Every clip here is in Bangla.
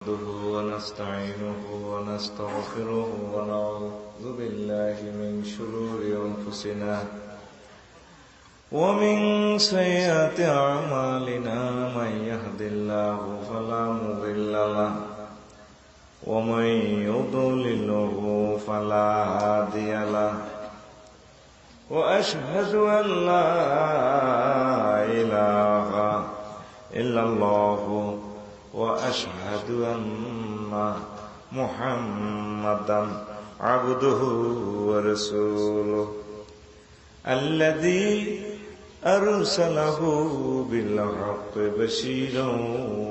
نحمده ونستعينه ونستغفره ونعوذ بالله من شرور أنفسنا ومن سيئات أعمالنا من يهد الله فلا مضل له ومن يضلله فلا هادي له وأشهد أن لا إله إلا الله وأشهد أن محمدا عبده ورسوله الذي أرسله بالحق بشيرا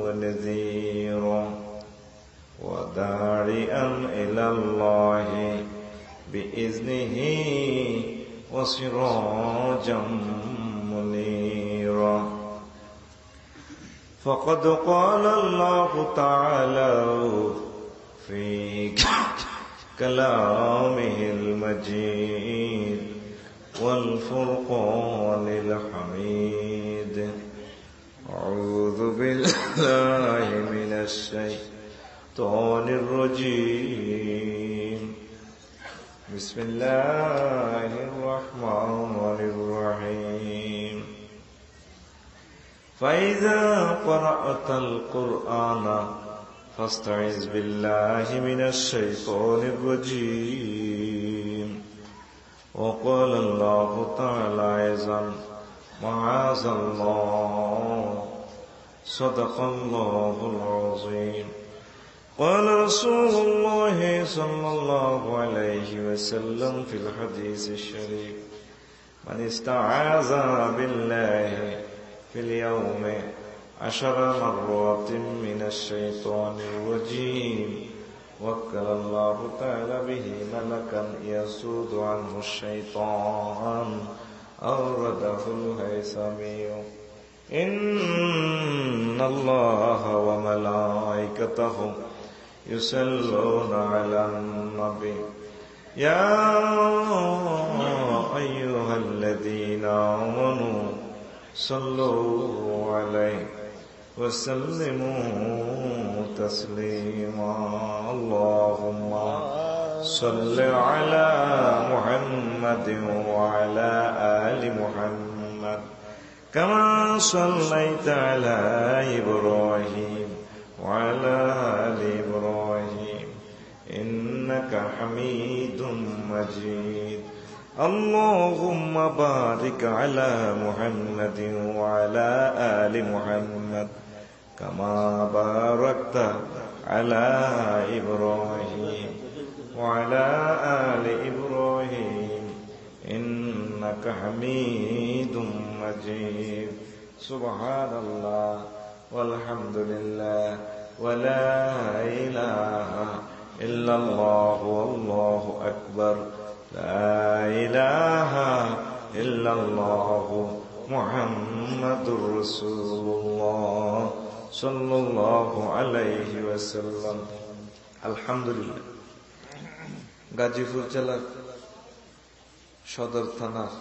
ونذيرا وداعيا إلى الله بإذنه وسراجا منيرا فقد قال الله تعالى في كلامه المجيد والفرقان الحميد أعوذ بالله من الشيطان الرجيم بسم الله الرحمن الرحيم فإذا قرأت القرآن فاستعذ بالله من الشيطان الرجيم وقال الله تعالى أيضا معاذ الله صدق الله العظيم قال رسول الله صلى الله عليه وسلم في الحديث الشريف من استعاذ بالله في اليوم 10 مرات من الشيطان الرجيم وكل الله تعالى به ملكا يسود عنه الشيطان أورده الهيثمي إن الله وملائكته يصلون على النبي يا أيها الذين آمنوا صلوا عليه وسلموا تسليما اللهم صل على محمد وعلى آل محمد كما صليت على إبراهيم وعلى آل إبراهيم إنك حميد مجيد اللهم بارك على محمد وعلى آل محمد كما باركت على إبراهيم وعلى آل إبراهيم إنك حميد مجيد سبحان الله والحمد لله ولا إله إلا الله والله أكبر لا إله إلا الله محمد رسول الله صلى الله عليه وسلم আলহামদুলিল্লাহ গাজীপুর জেলার সদর থানার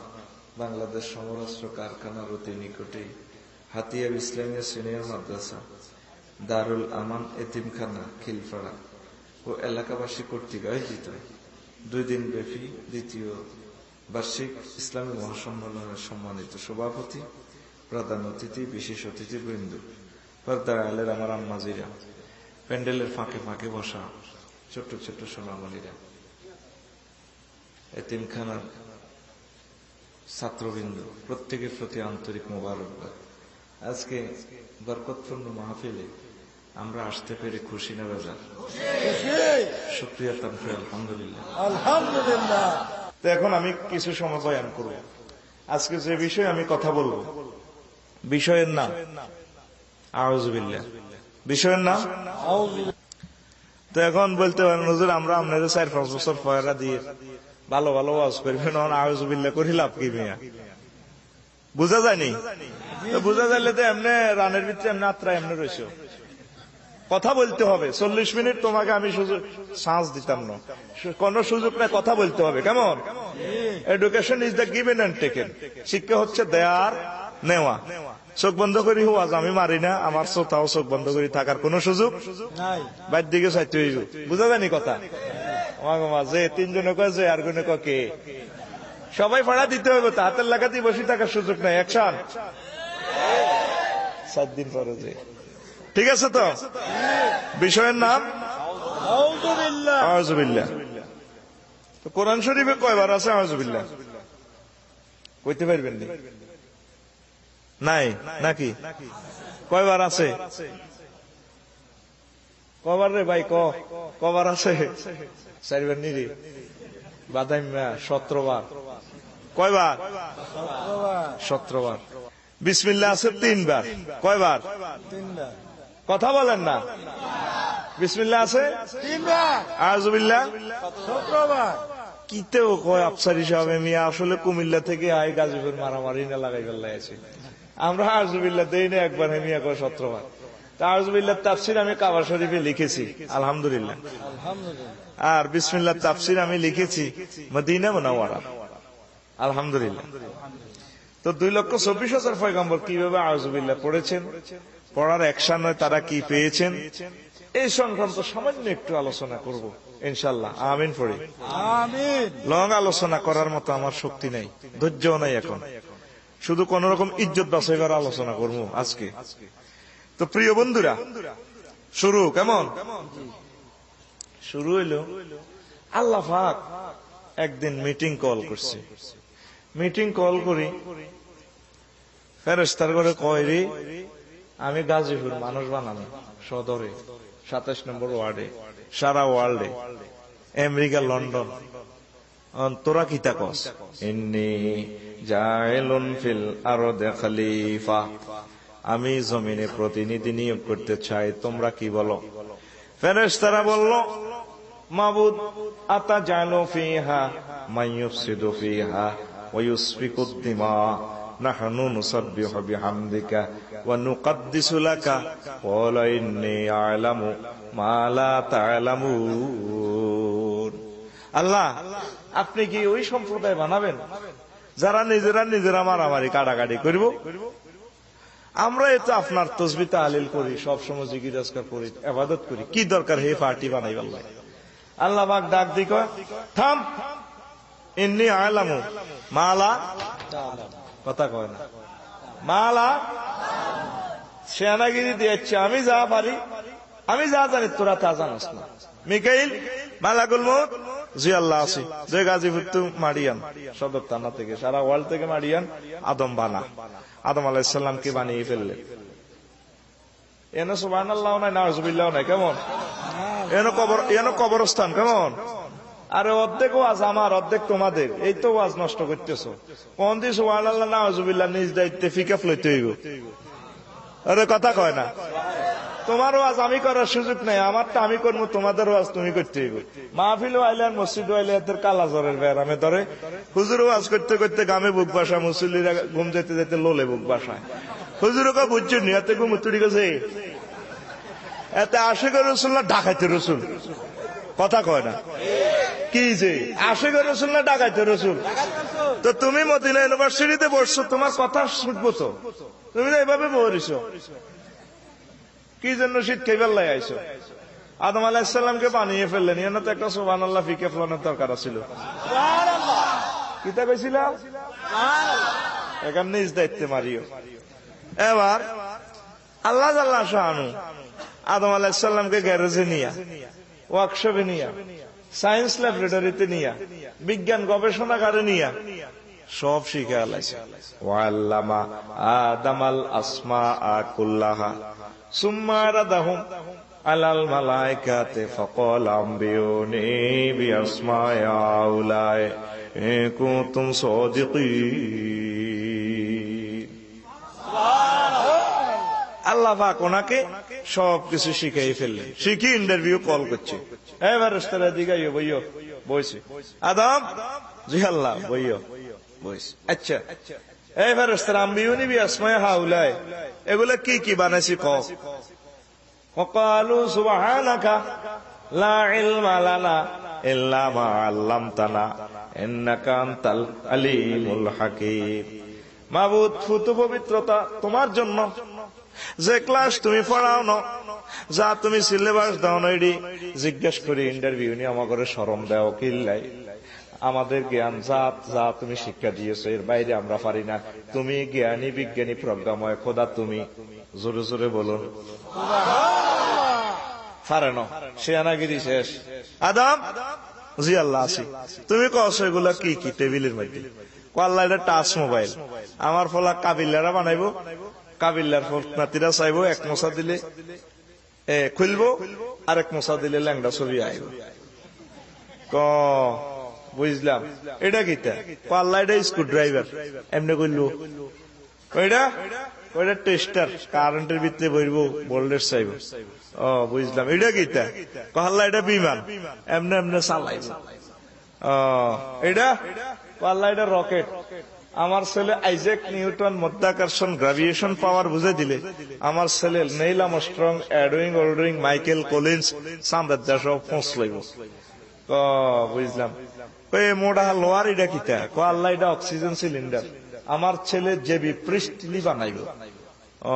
বাংলাদেশ সমরাস্ত্র কারখানার অতি নিকটে হাতিয়া ইসলামিয়া সিনিয়র মাদ্রাসা দারুল আমান এতিমখানা খিলপাড়া ও এলাকাবাসী কর্তৃক আয়োজিত 2 দিন ব্যাপী দ্বিতীয় বার্ষিক ইসলামী মহাসম্মেলনের সম্মানিত সভাপতি, প্রধান অতিথি, বিশেষ অতিথিবৃন্দ, পর্দার আলের আমার আম্মাজিরা, প্যান্ডেলের ফাঁকে ফাঁকে বসা ছোট্ট ছোট্ট সোনামণিরা, এতিমখানার ছাত্রবৃন্দ, প্রত্যেকের প্রতি আন্তরিক মোবারকবাদ। আজকে বরকতপূর্ণ মাহফিলে আমরা আসতে পেরে খুশি না বেজার? শুকরিয়া তানফি আলহামদুলিল্লাহ আলহামদুলিল্লাহ। তো এখন আমি কিছু সময় বয়ান করব। আজকে যে বিষয়ে আমি কথা বলবো, বিষয়ের নাম আউযুবিল্লাহ। বিষয়ের নাম তো এখন বলতে পারেন হুজুর আমরা আপনাদের 4-5 বছর পয়রা দিয়ে ভালো ভালো ওয়াজ করবেন, আউযুবিল্লাহ করি লাভ কি মিয়া? বুঝা যায়নি? বুঝা যাইলে তো এমনি রানের ভিতরে এমনি আত্রা এমনি রয়েছে। কথা বলতে হবে 40 মিনিট, তোমাকে আমি শ্বাস দিতাম না, কোন সুযোগ না, কথা বলতে হবে। কেমন? Education is the given and taken. শিক্ষা হচ্ছে দেয়ার নেওয়া। চোখ বন্ধ করি ওয়াজ আমি মারি না, আমার শ্রোতাও চোখ বন্ধ করি থাকার কোন সুযোগ নাই, বাইর দিকে চাইতে হইব। বুঝা জানি কথা? যে তিনজনে কয় যে আর কোনে কে, সবাই ভাড়া দিতে হবে তো, হাতের লাগাতে বসে থাকার সুযোগ নাই। অ্যাকশন। 7 দিন পরে যে, ঠিক আছে তো? বিষয়ের নাম আউযুবিল্লাহ। তো কোরআন শরীফে কয়বার আছে আউযুবিল্লাহ? কইতে পারবেন নাই নাকি? কয়বার আছে? কবার রে ভাই, কবার আছে? 4 বার নিরি বাদাইমা 17 বার। কয়বার? 17 বার। বিসমিল্লাহ আছে 3 বার। কয়বার? 3 বার। কথা বলেন না। বিসমিল্লাহ আছে 3 বার, আউযুবিল্লাহ 17 বার। কিতেও কয় আফসারি সাহেব মিয়া আসলে কুমিল্লা থেকে আই গাজীপুর মারামারি না লাগাই ফেললাই আছে। আমরা আউযুবিল্লাহ দেই না একবার, মিয়া কয় 17 বার। তা আউযুবিল্লাহ তাফসীর আমি কাবা শরীফে লিখেছি, আলহামদুলিল্লাহ। আর বিসমিল্লাহ তাফসীর আমি লিখেছি মদিনা মুনাওয়ারা, আলহামদুলিল্লাহ। তো 2,24,000 পয়গম্বর কিভাবে আউযুবিল্লাহ পড়েছেন, পড়ার অ্যাকশন হয় তারা কি পেয়েছেন, এই সংক্রান্ত সামান্য একটু আলোচনা করব ইনশাআল্লাহ। আমিন পড়ি। আমিন। লং আলোচনা করার মতো আমার শক্তি নাই, ধৈর্য নাই এখন। শুধু কোন রকম ইজ্জত বাঁচাইবার আলোচনা করব আজকে। তো প্রিয় বন্ধুরা, শুরু কেমন? শুরু হইল, আল্লাহ পাক একদিন মিটিং কল করছে। মিটিং কল করি ফেরেশতার করে কয় রে, আমি গাজীপুর মানুষ বানানো সদরে 27 নম্বর ওয়ার্ডে, সারা ওয়ার্ল্ডে, আমেরিকা, লন্ডন, তোরা কি তাকস? ইন্নী জাইলুন ফিল আরদি খলিফা, আমি জমিনে প্রতিনিধি নিয়োগ করতে চাই, তোমরা কি বলো? ফেরেশতারা বলল, মাবুদ আতাজালু ফিহা মাইয়ুফসিদু ফিহা ওয়া ইউসফিকুদ দিমা নাহনু নুসাব্বিহু বিহামদিকা ওয়া নুকদ্দিসু লাকা ক্বালা ইন্নী আ'লামু মা লা তা'লামুন। আল্লাহ, আপনি কি ওই সম্প্রদায় বানাবেন যারা নিজেরা মারামারি কাটাকাটি করব? আমরা এতো আপনার তাসবিহ তাহলিল করি, সব সময় জিকির আজকার করি, ইবাদত করি, কি দরকার হে পার্টি বানাই? আল্লাহ আল্লাহ পাক ডাক দি কয়, থাম, ইন্নী আ'লামু মা লা, কথা কয় না, মা লা, সেনাগিরি দিয়েছে, আমি যা পারি, আমি যা জানি তোরা তা জানাস না। মিকাইল, মালাকুল মউত, জি আল্লাহ আছে, যে গাজীপুর তো মারিয়ান সদর থানা থেকে, সারা ওয়ার্ল্ড থেকে মারিয়ান আদম বানা, আদম আলাইহিস সালামকে বানিয়ে ফেললেন। এনে সুবহানাল্লাহ নাই, নাউজুবিল্লাহ নাই, কেমন? এনে কবরস্থান, কেমন? আরে অর্ধেক ওয়াজ আমার, অর্ধেক তোমাদের, এই তো ওয়াজ নষ্ট করতেছো। কোন দিন সুবহানাল্লাহ নাউজুবিল্লাহ নিজ দায়িত্বে ফিকাফ লইতে হইব। আরে কথা কয় না। তোমার ওয়াজ আমি করার সুযোগ নাই, আমারটা আমি করবো, তোমাদের ওয়াজ তুমি করতে হইব। মাহফিল আইলেন, মসজিদ আইলে এদের কালা জ্বরের ব্যারামে ধরে, হুজুর ওয়াজ করতে করতে গামে বুক বাসা, মুসল্লিরা ঘুম যেতে যেতে লোলে বুক বাসায়। হুজুরকে বুঝছো নি, এতে ঘুম তুড়ি গেছে, এতে আশিক রসুল না ডাকাইতে রসুল? কথা কয় না। কি যে আশিক রসুল না ডাকাইতে রসুল? তো তুমি মদিনা ইউনিভার্সিটিতে বসছো, তোমার কথা শুনবো তো, তুমি তো এভাবে বলিছো, কি জন্য শীত খেয়ে লাই আইছো? আদম আলাইহিস সালামকে বানিয়ে ফেললেন, এনে তো একটা সুবহানাল্লাহ ফিকে ফলানোর দরকার ছিল। কিতা কইছিল? এখন নিজ দায়িত্বে মারিও। এবার আল্লাহ জাল্লাহ শাআনু আদম আলাইহিস সালামকে গ্যারেজে নিয়া, ওয়ার্কশপে নিয়া, সায়েন্স ল্যাবরেটরিতে নিয়া, বিজ্ঞান গবেষণাগারে নিয়া সব শিখে আলাইছে। ওয়াল্লামা আদামাল আসমাআ কুল্লাহা সুম্মা রাদাহুম আলাল মালাইকাতি ফাকাল আম্বিউনি বিআসমা'i আউলাই ইন কুনতুম সাদিকিন। আল্লাহ পাক ওনাকে সবকিছু শিখাই ফেললেন, শিখি ইন্টারভিউ কল করছে, এবার রাস্তার দিকে বইও, বইছে আদম, জি আল্লাহ, বইও, বইছে। আচ্ছা, এবার রাস্তার আম্বিউনি বিআসমা'i আউলাই, এগুলা কি কি বানাইছি ক? وقالوا سبحانك لا علم لنا إلا ما علمتنا إنك أنت العليم الحكيم মাবুদ ফুতু পবিত্রতা তোমার জন্য, যে ক্লাস তুমি পড়াও না, যা তুমি সিলেবাস দাও না, এডি জিজ্ঞেস করি ইন্টারভিউ নিয়ে আমাকে শরম দেও কিল্লাই। আমাদের জ্ঞান জাত যা তুমি শিক্ষা দিয়েছো এর বাইরে আমরা পারি না। তুমি জ্ঞানী বিজ্ঞানী প্রজ্ঞাময় খোদা, তুমি জোরে জোরে বলুন পারে না। শিয়ানাগিরি শেষ। আদম, জি আল্লাহ আছি। তুমি কস এগুলা কি কি টেবিলের মধ্যে? আল্লাহ এটা টাচ মোবাইল। আমার ফলা কাবিল্লারা বানাইবো, কাবিল্লার নাতিরা চাইবো এক মশা দিলে খুলবো, আর এক মশা দিলে ল্যাংডা ছবি আইব। ক বুঝলাম, এটা কিটা? আল্লাহ এটা স্ক্রু ড্রাইভার এমনি করলো। ওইটা ওইটা টেস্টার, কারেন্টের ভিতরে বইবো, ভোল্টেজ চাইব। ও বুঝলাম, এটা কিটা? আল্লাহ এটা বিমান এমনি এমনি চালাইব। ও এটা আল্লাহ এটা রকেট। আমার ছেলে আইজ্যাক নিউটন মধ্যাকর্ষণ গ্রাভিটেশন পাওয়ার বুঝে দিলে আমার ছেলে Neil Armstrong, Edwin Aldrin, Michael Collins সাম্রাজ্য সব পৌঁছ লইব। বুঝলাম। মোটা লোয়ার এটা কিটা? আল্লাহ এটা অক্সিজেন সিলিন্ডার। আমার ছেলে যে বিপৃষ্টি বানাইব। ও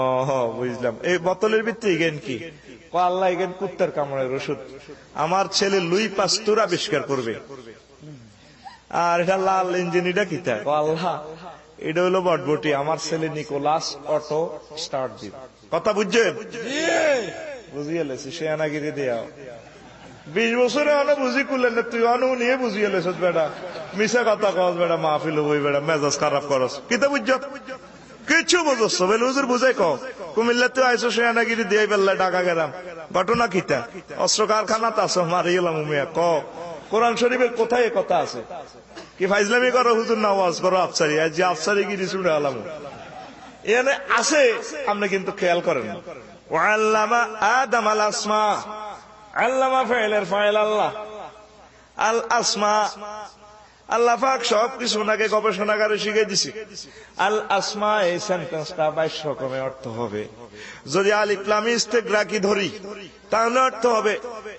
বুঝলাম। এই বোতলের ভিতরে ইগেন কি? আল্লাহ ইগেন কুত্তার কামড়ের ওষুধ। আমার ছেলে লুই পাস্তুর আবিষ্কার করবে। আর এটা লাল ইঞ্জিন, এটা কিটা? আল্লাহ এটা হলো বটবটি। আমার ছেলে নিকোলাস অটো স্টার্ট দিবে। কথা বুঝছেন? বুঝিয়ে লেছি। সে আনাগিরি দেয়া 20 বছরে অনেক বুঝি করলেন না, তুই অনেক নিয়ে বুঝিয়ে লেছ বেটা। মিশা কথা কস বেটা, মাহফিল হই বেটা, মেজাজ খারাপ করস। কিতা বুঝছ? কিছু বুঝছ বেল হুজুর বুঝাই ক। কুমিল্লা তুই আইসো সে আনাগিরি দিয়ে বেল্লা ঢাকা গেলাম। ঘটনা কিতা? অস্ত্র কারখানা তাছো মারি গেলাম। উমিয়া ক কোরআন শরীফের কোথায় এ কথা আছে? কি ফাইজলামি করো হুজুর না ওয়াজ করো আফসারি? আজ যে আফসারি গিরি শুনে আলাম এখানে আছে, আপনি কিন্তু খেয়াল করেন না। ওয়াল্লামা আদম আল আসমা, আল্লামা ফাইলের ফাইল আল্লাহ, আল আসমা আল্লাহ পাক সবকিছু ওনাকে গবেষণাগারে শিখে দিছে। আল আসমা এই সেন্টেন্সটা 22 রকমের অর্থ হবে। যদি আলিফ লাম ইস্তেগরাকি ধরি তাহলে অর্থ হবে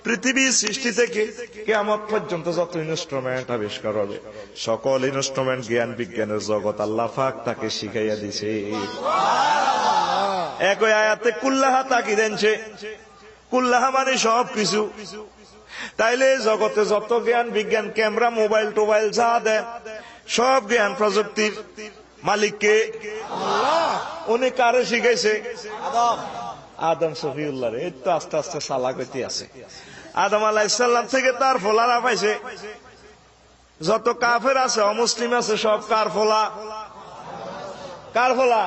পৃথিবীর সৃষ্টি থেকে কিয়ামত পর্যন্ত যত ইনস্ট্রুমেন্ট আবিষ্কার হবে, সকল ইনস্ট্রুমেন্ট জ্ঞান বিজ্ঞানের জগৎ আল্লাহ পাক তাকে শিখাইয়া দিছে। একই আয়াতে কুল্লাহা তাকি দেনছে। কুল্লাহা মানে সবকিছু। তাইলে জগতে যত জ্ঞান বিজ্ঞান, ক্যামেরা, মোবাইল টোবাইল যা দেয়, সব জ্ঞান প্রযুক্তির মালিককে উনি কারে শিখাইছে? আদম সফিউল্লাহ। এই তো আস্তে আস্তে সালা কইতে আছে। আদম আলাইহিসসালাম থেকে তার ফোলারা পাইছে। যত কাফের আছে, অমুসলিম আছে, সব কার ফোলা? কার ফোলা?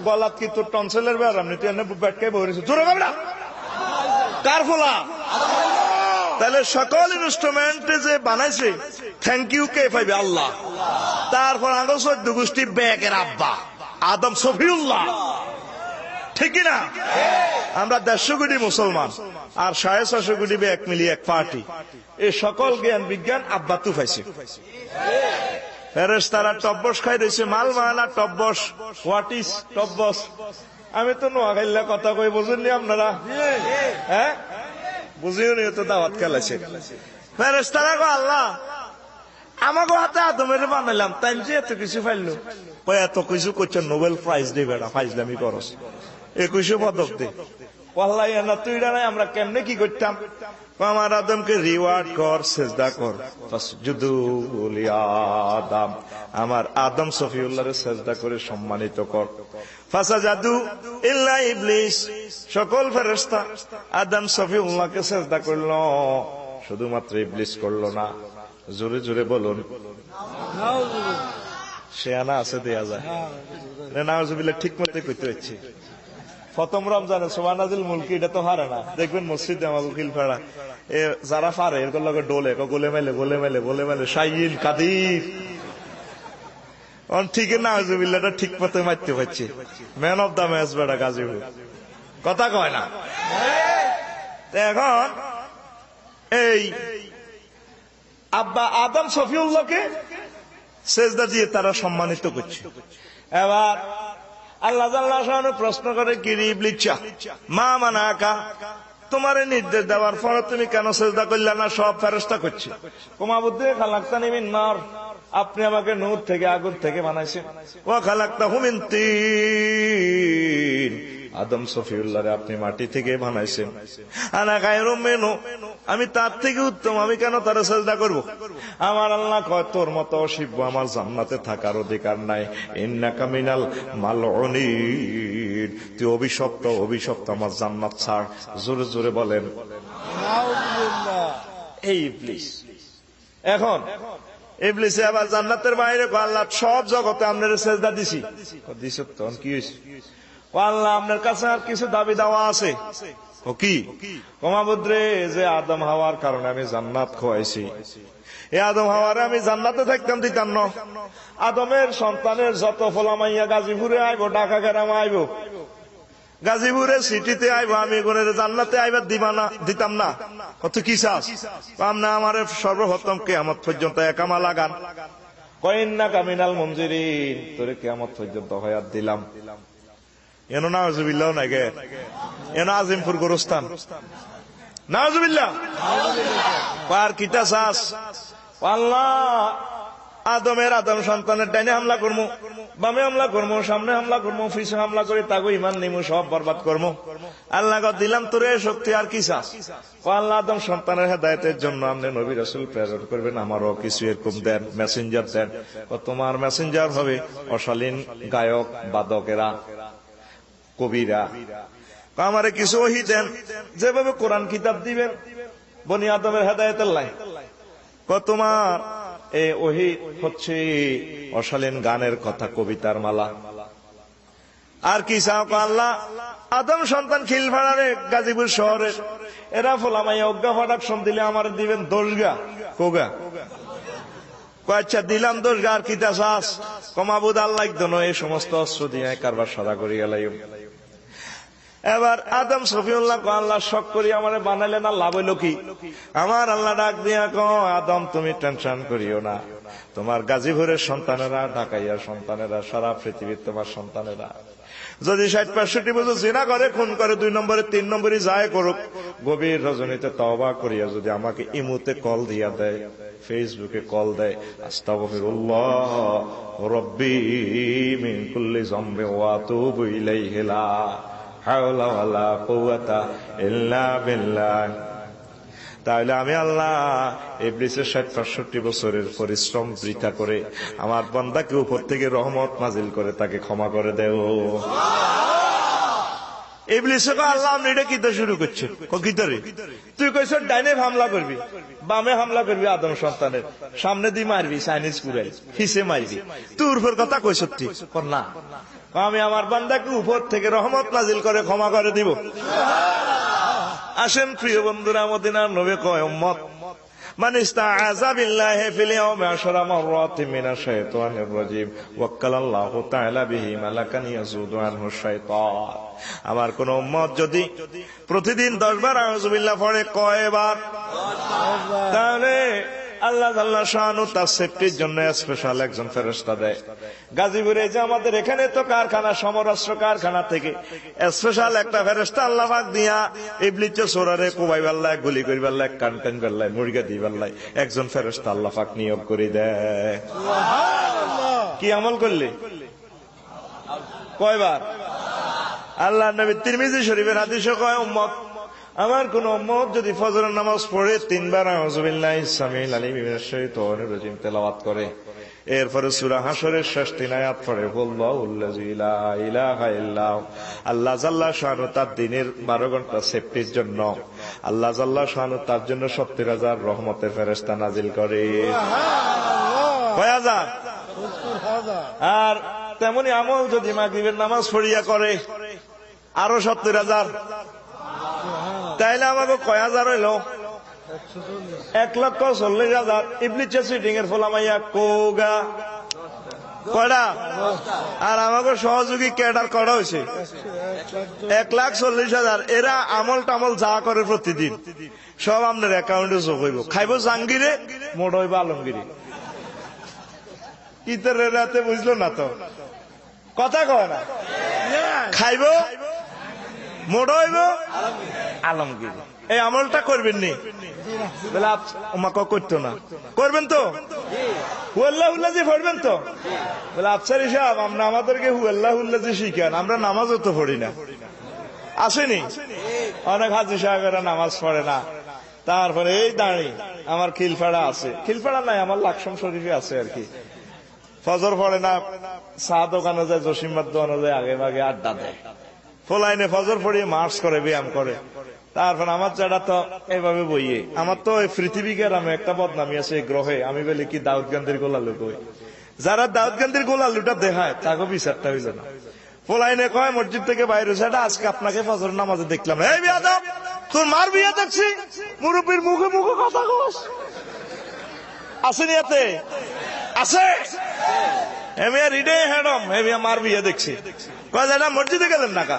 গলাত কি তোর টনসেলের ব্যারাম নি? তুই এনে ব্যাটকে বইরেছিস, জোরে কর না। কার ফোলা? তাহলে সকল ইনস্ট্রুমেন্ট যে বানাইছে থ্যাংক ইউ কে পাইবে? আল্লাহ। তারপর আগে 14 গোষ্ঠী ব্যাগের আব্বা আদম সফিউল্লাহ, ঠিক না? আমরা 150 কোটি মুসলমান আর 650 কোটি এক মিলিয়ে এক পার্টি। এই সকল জ্ঞান বিজ্ঞান আব্বা তু পাইছে। ফেরেশতারা টব্বস খাই রয়েছে, মাল মায়না টব্বস। What is টব্বস? আমি তো নোয়াখাইলা কথা কই, বুঝেননি আপনারা? হ্যাঁ বুঝিও নি, তো দাওয়াত খেলাছে। ফেরেশতারা গো আল্লাহ আমাকে হাতে আদমের বানাইলাম, তাই যে এত কিছু পাইলো। এত কিছু করছেন, নোবেল প্রাইজ দে বেড়া, ফাইজলামি করস, 21 পদক দে। আল্লাহ না তুই নাই, আমরা কেমনে কি করতাম? আমার আদমকে রিওয়ার্ড কর, সেজদা কর। ফাসজুদু লিআদম, আমার আদম সফিউল্লাহরে সেজদা করে সম্মানিত কর। ফাসাজাদু ইল্লা ইবলিস, সকল ফেরেশতা আদম সফিউল্লাহকে সেজদা করল, শুধুমাত্র ইবলিস করল না। জোরে জোরে বলুন। সে আনা আছে দেয়া যায় নাউজুবিল্লাহ, ঠিক মতো কইতে হচ্ছে। প্রথম রমজানে সুবহানাল্লাহিল মুলকি, এটা তো হারে না। দেখবেন মসজিদে আমার উকিল ফাড়া যারা পারে এরকম লগে ডোলে গোলে মেলে গোলে মেলে গোলে মেলে শাইল কাদির ঠিক নাউজুবিল্লাহটা ঠিক মতো মারতে পারছে। ম্যান অফ দা ম্যাচ বেড়া গাজীপুর, কথা কয় না। এখন এই আব্বা আদম সফিউল্লাহকে সেজদা দিয়ে তারা সম্মানিত করছে। এবার আল্লাহ প্রশ্ন করে, কি ইবলিস মা মানাকা, তোমারে নির্দেশ দেওয়ার পরে তুমি কেন সেজদা করলে না? সব ফেরেশতা করছে। কুমা বুদ্ধি খালাক্তানি মিন নার, আপনি আমাকে নূর থেকে আগুন থেকে বানাইছেন। ওয়া খালাকতাহু মিন তিন, আদম সফিউল্লাহরে আপনি মাটি থেকে বানাইছেন। আনা খায়রুম মিনহু, আমি তার থেকে উত্তম, আমি কেন তার সিজদা করব? আমার আল্লাহ কয় তোর মতো অসিব্য আমার জান্নাতে থাকার অধিকার নাই। ইন্নাকা মিনাল মালউনিন, তুই অভিশপ্ত, অভিশপ্ত, আমার জান্নাত ছাড়। জোরে জোরে বলেন এই ইবলিস। এখন ইবলিসে আবার জান্নাতের বাইরে আল্লাহ সব জগতে আপনার সিজদা দিছি, দিছ তখন কি হয়েছে? আল্লাহ আপনার কাছে আর কিছু দাবি দেওয়া আছে। ও কি? কমাবুদ্রে, যে আদম হাওয়ার কারণে আমি জান্নাত খোয়াইছি, এই আদম হাওয়ারে আমি জান্নাতে থাকতাম দিতাম না। আদমের সন্তানের যত ফলামাইয়া গাজীপুরে আইব, ঢাকা গ্রামে আইব, গাজীপুরে সিটিতে আইব, আমি এগুলোর জান্নাতে আইবার দিতাম না। কত কি চাস? না, আমার সর্বপ্রথম কিয়ামত পর্যন্ত একামা লাগান। কইন্নাকা মিনাল মুনজিরিন, তোরে কিয়ামত পর্যন্ত হয়াত দিলাম। এনো নাউজুবিল্লাহ নাগে, এনো আজিমপুর গোরস্থান, নাউজুবিল্লাহ। আর কিতা চাস? আল্লাহ আদমের আদম সন্তানের ডাইনে হামলা করবো, বামে হামলা করবো, সামনে হামলা করবো, পিছে হামলা করে তাকে ইমান নিমু, সব বরবাদ করবো। আল্লাহ দিলাম তোরে শক্তি, আর কি চাস? আল্লাহ আদম সন্তানের হেদায়েতের জন্য আপনি নবী রাসূল প্রেরণ করবেন, আমারও কিছু এরকম দেন, মেসেঞ্জার দেন। তোমার মেসেঞ্জার হবে অশালীন গায়ক, বাদকেরা, কবিরা। আমারে কিছু ওহী দেন, যেভাবে কোরআন কিতাব দিবেন বনি আদমের হেদায়েতের লাই। তোমার এই ওহী হচ্ছে অশালীন গানের কথা, কবিতার মালা। আর কি চাও? আল্লাহ আদম সন্তান খিলফাড়ারে গাজীপুর শহরের এরা ফোলামাইয়া অজ্ঞা প্রোডাকশন দিলে আমার দিবেন 10 গা কোগা। আচ্ছা দিলাম 10 গা, আর কিতা চাস? কমাবুদ আল্লাহ একদম এই সমস্ত অস্ত্র দিয়ে কারবার সাদা করি গেলাই। এবার আদম সফিউল্লাহ আল্লাহ শখ করি আমারে বানাইলেন, না লাভ হইল কি? আমার আল্লাহ ডাক দিয়া আদম তুমি টেনশন করিও না, তোমার গাজীপুরের সন্তানেরা, ঢাকাইয়ার সন্তানেরা, সারা পৃথিবীর তোমার সন্তানেরা যদি 60-65 বছর জিনা করে, খুন করে, 2 নম্বরে 3 নম্বরে যায় করুক, গভীর রজনীতে তওবা করিয়া যদি আমাকে ইমুতে কল দিয়া দেয়, ফেসবুকে কল দেয়, আস্তাগফিরুল্লাহ রাব্বি মিন কুল্লি যামবি ওয়া আতুবু ইলাইহি লা হাওলা ওয়ালা কুওয়াতা ইল্লা বিল্লাহ, তাহলে আমি আল্লাহ ইবলিসের 60-65 বছরের পরিশ্রম বৃথা করে আমার বান্দাকে উপর থেকে রহমত নাজিল করে তাকে ক্ষমা করে দেও। ইবলিসে আল্লাহ আপনি এটা কিতে শুরু করছে? কিতরে তুই কইছ ডাইনে হামলা করবি, বামে হামলা করবি, আদম সন্তানের সামনে দিয়ে মারবি, চাইনিজ কুড়াই হিসে মারবি, তুই উপর কথা কইছ ঠিক না? আমি আমার বান্দাকে উপর থেকে রহমত নাজিল করে ক্ষমা করে দিব। আসেন প্রিয় বন্ধুরা, মদিনার নবী কয় উম্মত মান ইস্তাআযা বিল্লাহি ফিল ইয়াউমি 10 মাররাতিন মিনাশ শাইতানির রাজীম ওয়াক্কালাল্লাহু তাআলা বিহি মালাকান ইয়াজুদু আনহু শাইতান। আমার কোন উম্মত যদি প্রতিদিন 10 বার আউযু বিল্লাহ পড়ে, কয়বার? 10 বার। তাহলে আল্লাহ আল্লাহ শানু তার সেফটির জন্য স্পেশাল একজন ফেরেশতা দেয়। গাজীপুরে যে আমাদের এখানে তো কারখানা, সমরাস্ত্র কারখানা থেকে স্পেশাল একটা ফেরেশতা আল্লাহ পাক দিয়া ইবলিসের সোরারে কোবাই বেল্লায়, গুলি করি বেল্লায়, কানটান বেল্লায়, মুরগা দি বেল্লায় একজন ফেরেশতা আল্লাহ পাক নিয়োগ করে দেয়। কি আমল করলে? কয়বার? আল্লাহ নবী তিরমিজি শরীফের হাদিসে কয় উম্মত আমার কোন উম্মত যদি ফজরের নামাজ পড়ে 3 বার আউযু বিল্লাহি সামিল আলিম মিনাশ শাইতানির রাজীম তেলাওয়াত করে, এরপরে সূরা হাশরের শেষ 3 আয়াত পড়ে, আল্লাহুল্লাযী লা ইলাহা ইল্লাহু, আল্লাহ জাল্লা শানু তার দিনের 12 ঘন্টা সেফটির জন্য আল্লাহ জাল্লা শানু তার জন্য 70,000 রহমতের ফেরেশতা নাজিল করে। কয় হাজার? 70,000। আর তেমনি আমল যদি মাগরিবের নামাজ পড়িয়া করে আরো 70,000, তাইলে আমাকে কয় হাজার হইল? 1,40,000। ইবলিসের সিটিং এর ফলামাইয়া কোগা কয়টা? আর আমাকে সহযোগী ক্যাডার করা হয়েছে 1,40,000। এরা আমল টামল যা করে প্রতিদিন সব আপনার অ্যাকাউন্টে যোগ হইব। খাইব জাঙ্গিরে, মোড় হইব আলমগিরি। কিতের রাতে বুঝলো না তো, কথা কয় না। খাইব, মোড় হইব আলমগিরি। এই আমলটা করবেন নি? বলে আমাকে করতো না, করবেন তো? হুয়াল্লাহুল্লাজি পড়বেন তো? বলে আফসারি সাহেব, আমরা আমাদেরকে হুয়াল্লাহুল্লাজি শিখান, আমরা নামাজও তো পড়ি না। আসেনি? অনেক হাজি সাহেবেরা নামাজ পড়ে না। তারপরে এই দাঁড়ি আমার খিলফাড়া আছে, খিলফাড়া নাই, আমার লাকসাম শরীফে আছে আর কি। ফজর পড়ে না, চা দোকানে যায়, জসিমবাদ দোকানে যায়, আগে ভাগে আড্ডা দেয়, ফলাইনে ফজর পড়িয়ে মার্চ করে, ব্যায়াম করে। তারপর আমার যারা তো এইভাবে বইয়ে, আমার তো পৃথিবীকে নামে একটা বদনামি আছে এই গ্রহে, আমি বলি কি দাউদ গান্ধীর গোলা লুট। যারা দাউদ গান্ধীর গোলা লুটা দেখায় তাকে বিচারটা হইল না। ফলাইনে কয় মসজিদ থেকে বাইরে সেটা আজকে আপনাকে ফজর নামাজে দেখলাম, এই বিয়াদব তোর মার বিয়ে দেখছি, মুরব্বীর মুখে মুখে কথা কস। আসেনি এতে? আছে এমিয়া রিডে হেডম, এমিয়া মার বিয়ে দেখছি। কয় যেটা মসজিদে গেলেন না কা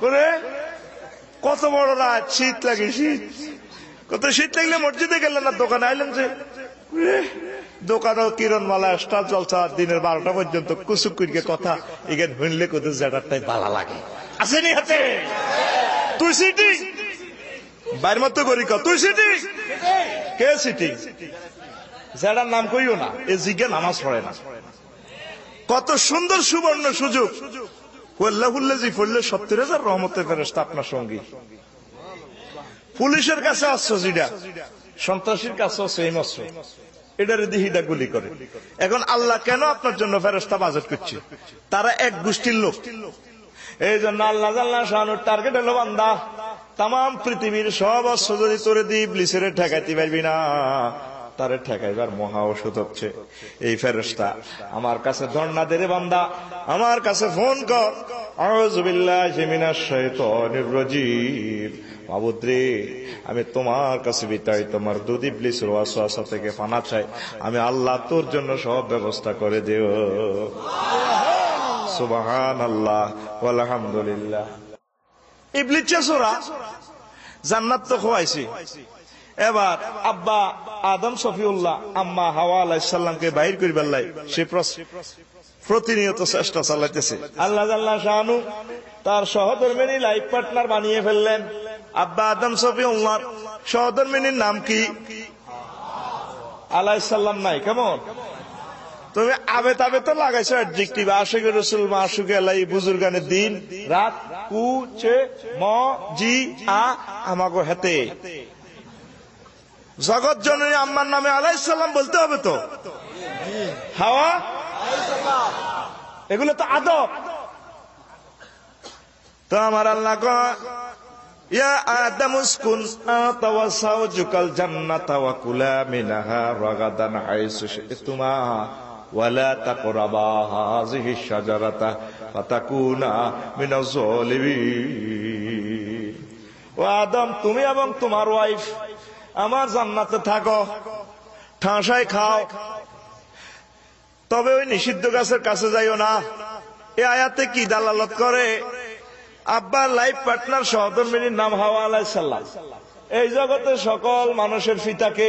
করে, কত বড় রাত, শীত লাগে, শীত কত শীত লাগলে মসজিদে গেলেন না, দোকানে আইলেন যে দোকানও কিরণমালা স্টার জলসা দিনের 12টা পর্যন্ত কুসুক কুইকে কথা এখানে শুনলে কোথাও যেটারটাই ভালো লাগে। আসেনি হাতে? তুই সিটি বাইর মতো করি তুই সিটি কে সিটি যেটার নাম কইও না, এ জিজ্ঞা নামাজ পড়ে না। কত সুন্দর সুবর্ণ সুযোগ, হুল্লাহুল্লাজি পড়লে 70,000 রহমতের ফেরেশতা আপনার সঙ্গী। পুলিশের কাছে অস্ত্র যেটা, সন্ত্রাসীর কাছে সেম অস্ত্র, এটারে দিহিদা গুলি করে। এখন আল্লাহ কেন আপনার জন্য ফেরেশতা বাজেট করছে? তারা এক গোষ্ঠীর লোক। এই জন্য আল্লাহ জাল্লাহ শানুর টার্গেট হলো বান্দা, তাম পৃথিবীর সব অস্ত্র যদি তোরে দি ইবলিসের ঠেকাইতে পারবি না, তারে ঠেকাইবার মহা ওষুধ হচ্ছে এই ফেরেশতা। আমার কাছে ধর্ণা দে রে বান্দা, আমার কাছে ফোন কর, আউযু বিল্লাহি মিনাশ শাইতানির রাজীম। মাবুদ রে, আমি তোমার কাছে বিতাড়িত তোমার দুধ ইবলিসের ওয়াসওয়াসা থেকে পানা চাই, আমি আল্লাহ তোর জন্য সব ব্যবস্থা করে দিও। সুবহানাল্লাহ ওয়ালহামদুলিল্লাহ। ইবলিস চোরা জান্নাত তো খোয়াইছি। এবার আব্বা আদম শফিউল্লাহ আম্মা হাওয়া আলাইহিস সালামকে বাইর করিবার লাই সে প্রতিনিয়ত চেষ্টা চালাইতেছে। আল্লাহ জাল্লাহ শানু তার সহধর্মিনী লাইফ পার্টনার বানিয়ে ফেললেন। আব্বা আদম শফিউল্লাহ সহধর্মিনীর নাম কি? আলাইহিস সালাম নাই। কেমন তুমি আবে তাবে তো লাগাইছো অ্যাডজেক্টিভ, আশিক রাসূল মাশুক আলাই বুজুর্গানের দিন রাত কু চে ম জি আ আমাগো হেতে। জগৎ জননী আম্মার নামে আলাইহিস সালাম বলতে হবে তো, হাওয়া এগুলো তো আদব। তো আমার আল্লাহ কয় ইয়া আদম উসকুন আনতা ওয়া যাওজুকাল জান্নাতা ওয়া কুলা মিনহা রাগাদান হাইসু শি'তুমা ওয়া লা তাকরাবা হাযিহিশ শাজারাতা ফাতাকুনা মিনাজ জালিমিন। ও আদম, তুমি এবং তোমার ওয়াইফ আমার জান্নাতে থাকো, ঠাঁসাই খাও, তবে ওই নিষিদ্ধ গাছের কাছে যাইও না। এই আয়াতে কি দালালত করে? আব্বার লাইফ পার্টনার সহধর্মিনীর নাম হাওয়া আলাইহিস সালাম। এই জগতে সকল মানুষের পিতাকে